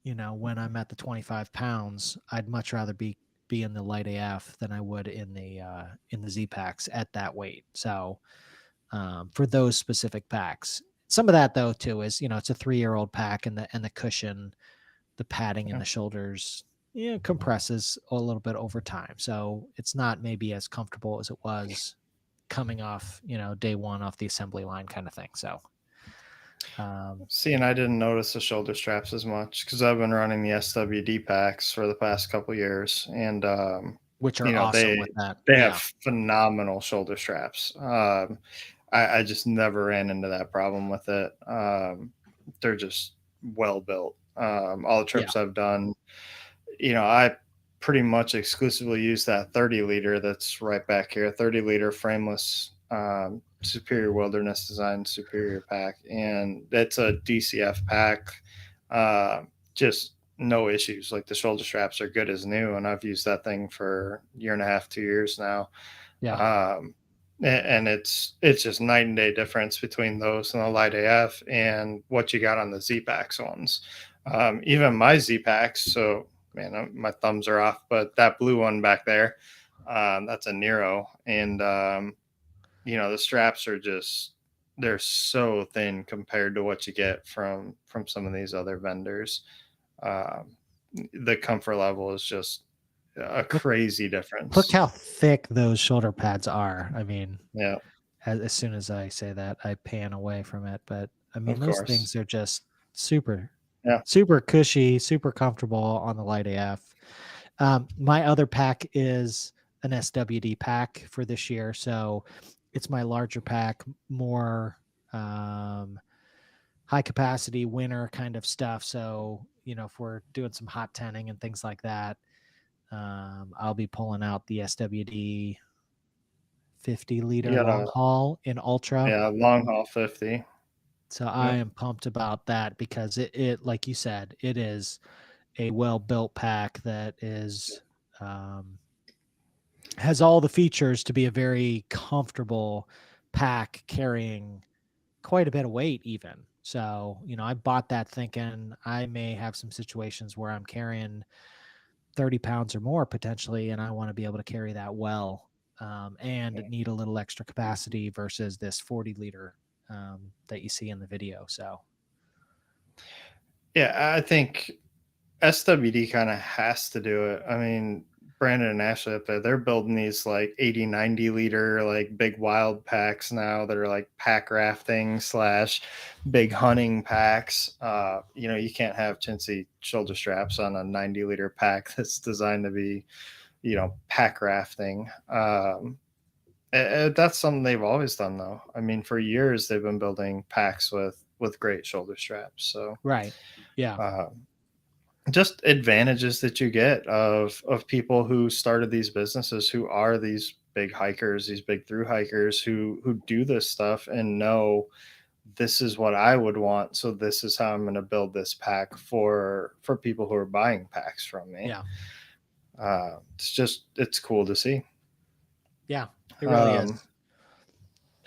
When I'm at the 25 pounds, I'd much rather be in the light AF than I would in the Z packs at that weight. So for those specific packs, some of that though too is it's a 3-year old pack, and the cushion, the padding in Yeah. the shoulders, compresses a little bit over time. So it's not maybe as comfortable as it was coming off, day one off the assembly line kind of thing. So, See, and I didn't notice the shoulder straps as much because I've been running the SWD packs for the past couple years, and which are you know awesome they with that. they have Yeah. phenomenal shoulder straps. I just never ran into that problem with it. They're just well built. All the Yeah. trips I've done, I pretty much exclusively use that 30 liter that's right back here, 30-liter frameless Superior Wilderness Design Superior pack. And that's a DCF pack. Uh, just no issues. Like the shoulder straps are good as new. And I've used that thing for a year and a half, 2 years now. Yeah. And it's just night and day difference between those and the light AF and what you got on the Z packs ones. Even my Z packs, so man, my thumbs are off, but that blue one back there, that's a Nero, and the straps are just they're so thin compared to what you get from some of these other vendors. Um, the comfort level is just a Look, crazy look difference. how thick those shoulder pads are. I mean, Yeah, as soon as I say that, I pan away from it. But I mean, of those course. things are just super, Yeah, super cushy, super comfortable on the light AF. My other pack is an SWD pack for this year. So it's my larger pack, more um, high capacity winter kind of stuff. So, if we're doing some hot tanning and things like that, I'll be pulling out the SWD 50-liter you got long a haul in Ultra. yeah long haul 50. So I Yep. am pumped about that because it like you said, it is a well built pack that is um, has all the features to be a very comfortable pack carrying quite a bit of weight even. So, I bought that thinking I may have some situations where I'm carrying 30 pounds or more potentially, and I want to be able to carry that well, and need a little extra capacity versus this 40-liter that you see in the video. So, Yeah, I think SWD kind of has to do it. I mean, Brandon and Ashley up there, they're building these like 80, 90-liter, like big wild packs now that are like pack rafting slash big hunting packs. You can't have chintzy shoulder straps on a 90-liter pack that's designed to be, pack rafting. That's something they've always done, though. I mean, for years they've been building packs with great shoulder straps. So, right. Yeah. uh, just advantages that you get of people who started these businesses, who are these big hikers, these big through hikers who do this stuff and know this is what I would want, so this is how I'm going to build this pack for people who are buying packs from me. Yeah. It's cool to see. Yeah. It really is. um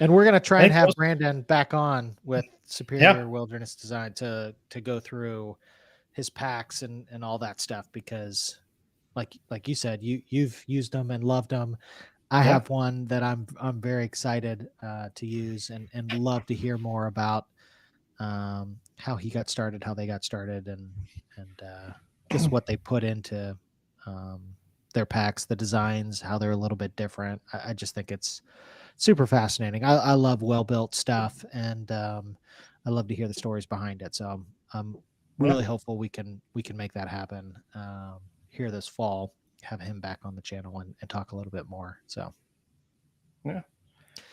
And we're gonna try I and think have those, Brandon back on with yeah, Superior Wilderness Design to go through his packs and all that stuff because like you said, you've used them and loved them. I yeah, have one that I'm very excited to use and love to hear more about how he got started, how they got started, and just what they put into um, their packs, the designs, how they're a little bit different. I just think it's super fascinating. I love well built stuff, and I love to hear the stories behind it. So I'm yeah, really hopeful we can make that happen here this fall. Have him back on the channel and talk a little bit more. So yeah.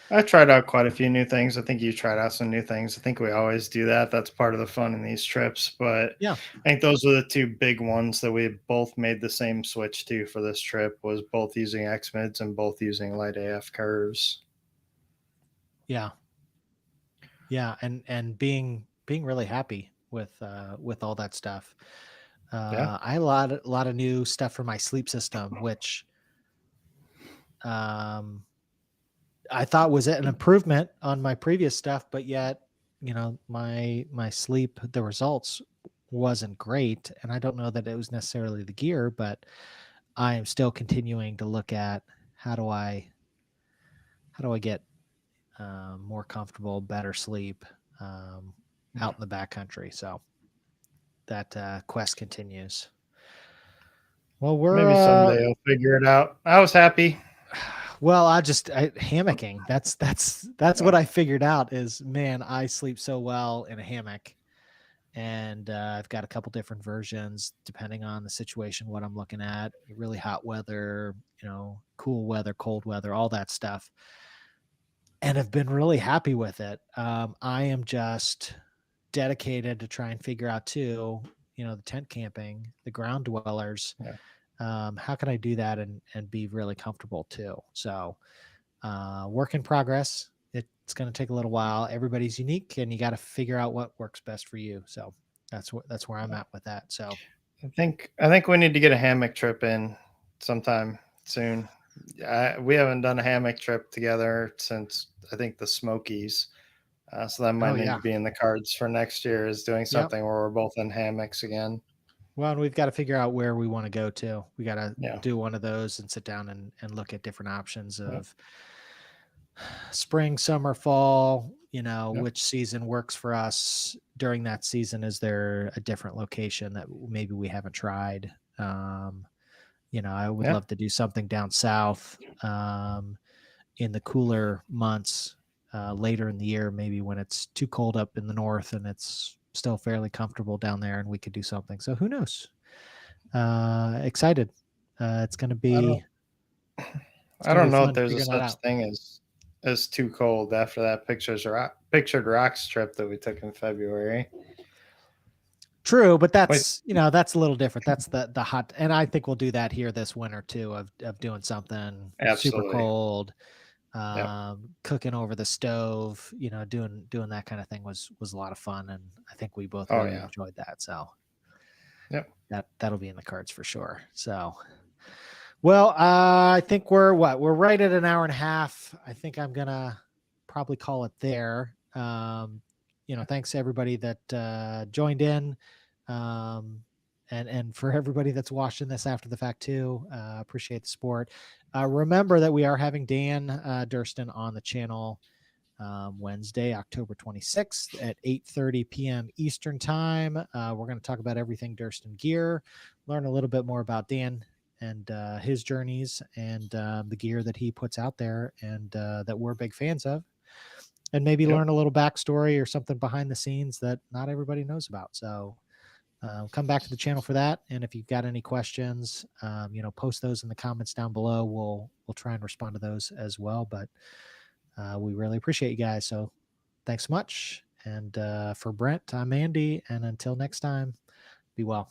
I tried out quite a few new things. I think you tried out some new things. I think we always do that. That's part of the fun in these trips. But yeah, I think those were the two big ones that we both made the same switch to for this trip, was both using X mids and both using light AF curves. yeah, yeah, and being really happy with all that stuff. Yeah. I had a lot of new stuff for my sleep system, which um, I thought was an improvement on my previous stuff, but yet, my sleep, the results wasn't great. And I don't know that it was necessarily the gear, but I am still continuing to look at how do I how do I get more comfortable, better sleep um, out in the backcountry. So that quest continues. Well, we're Maybe someday I'll figure it out. I was happy. hammocking. That's what Yeah. I figured out is, man, I sleep so well in a hammock, and I've got a couple different versions depending on the situation, what I'm looking at. Really hot weather, cool weather, cold weather, all that stuff, and have been really happy with it. I am just dedicated to try and figure out too, the tent camping, the ground dwellers. Yeah. How can I do that and be really comfortable too? So work in progress. It's going to take a little while. Everybody's unique, and you got to figure out what works best for you. So that's where I'm at with that. So I think we need to get a hammock trip in sometime soon. We haven't done a hammock trip together since I think the Smokies. So that oh might need yeah, to be in the cards for next year is doing yep. something where we're both in hammocks again. Well, and we've got to figure out where we want to go to. We got to Yeah. do one of those and sit down and look at different options Yep. of spring, summer, fall, Yep. which season works for us during that season. Is there a different location that maybe we haven't tried? I would Yeah. love to do something down south in the cooler months later in the year, maybe when it's too cold up in the north and it's still fairly comfortable down there, and we could do something. So who knows? Excited. It's going to I be don't it's I going to be don't know if fun there's a figuring that such out. thing as too cold after that pictured rocks trip that we took in February. True, but Wait, that's a little different. That's the hot, and I think we'll do that here this winter too, of doing something super absolutely. cold, Yep. cooking over the stove, doing that kind of thing was a lot of fun, and I think we both Oh really yeah. enjoyed that. So Yep. that'll be in the cards for sure. So, well, I think we're right at an hour and a half. I think I'm gonna probably call it there. Thanks to everybody that joined in, um, and for everybody that's watching this after the fact too. Appreciate the support. Remember that we are having Dan Durston on the channel Wednesday, October 26th at 8:30 p.m. Eastern Time. We're going to talk about everything Durston gear, learn a little bit more about Dan and his journeys and the gear that he puts out there and that we're big fans of, and maybe Yep. learn a little backstory or something behind the scenes that not everybody knows about. So come back to the channel for that. And if you've got any questions, post those in the comments down below. We'll try and respond to those as well. But we really appreciate you guys. So thanks so much. And for Brent, I'm Andy. And until next time, be well.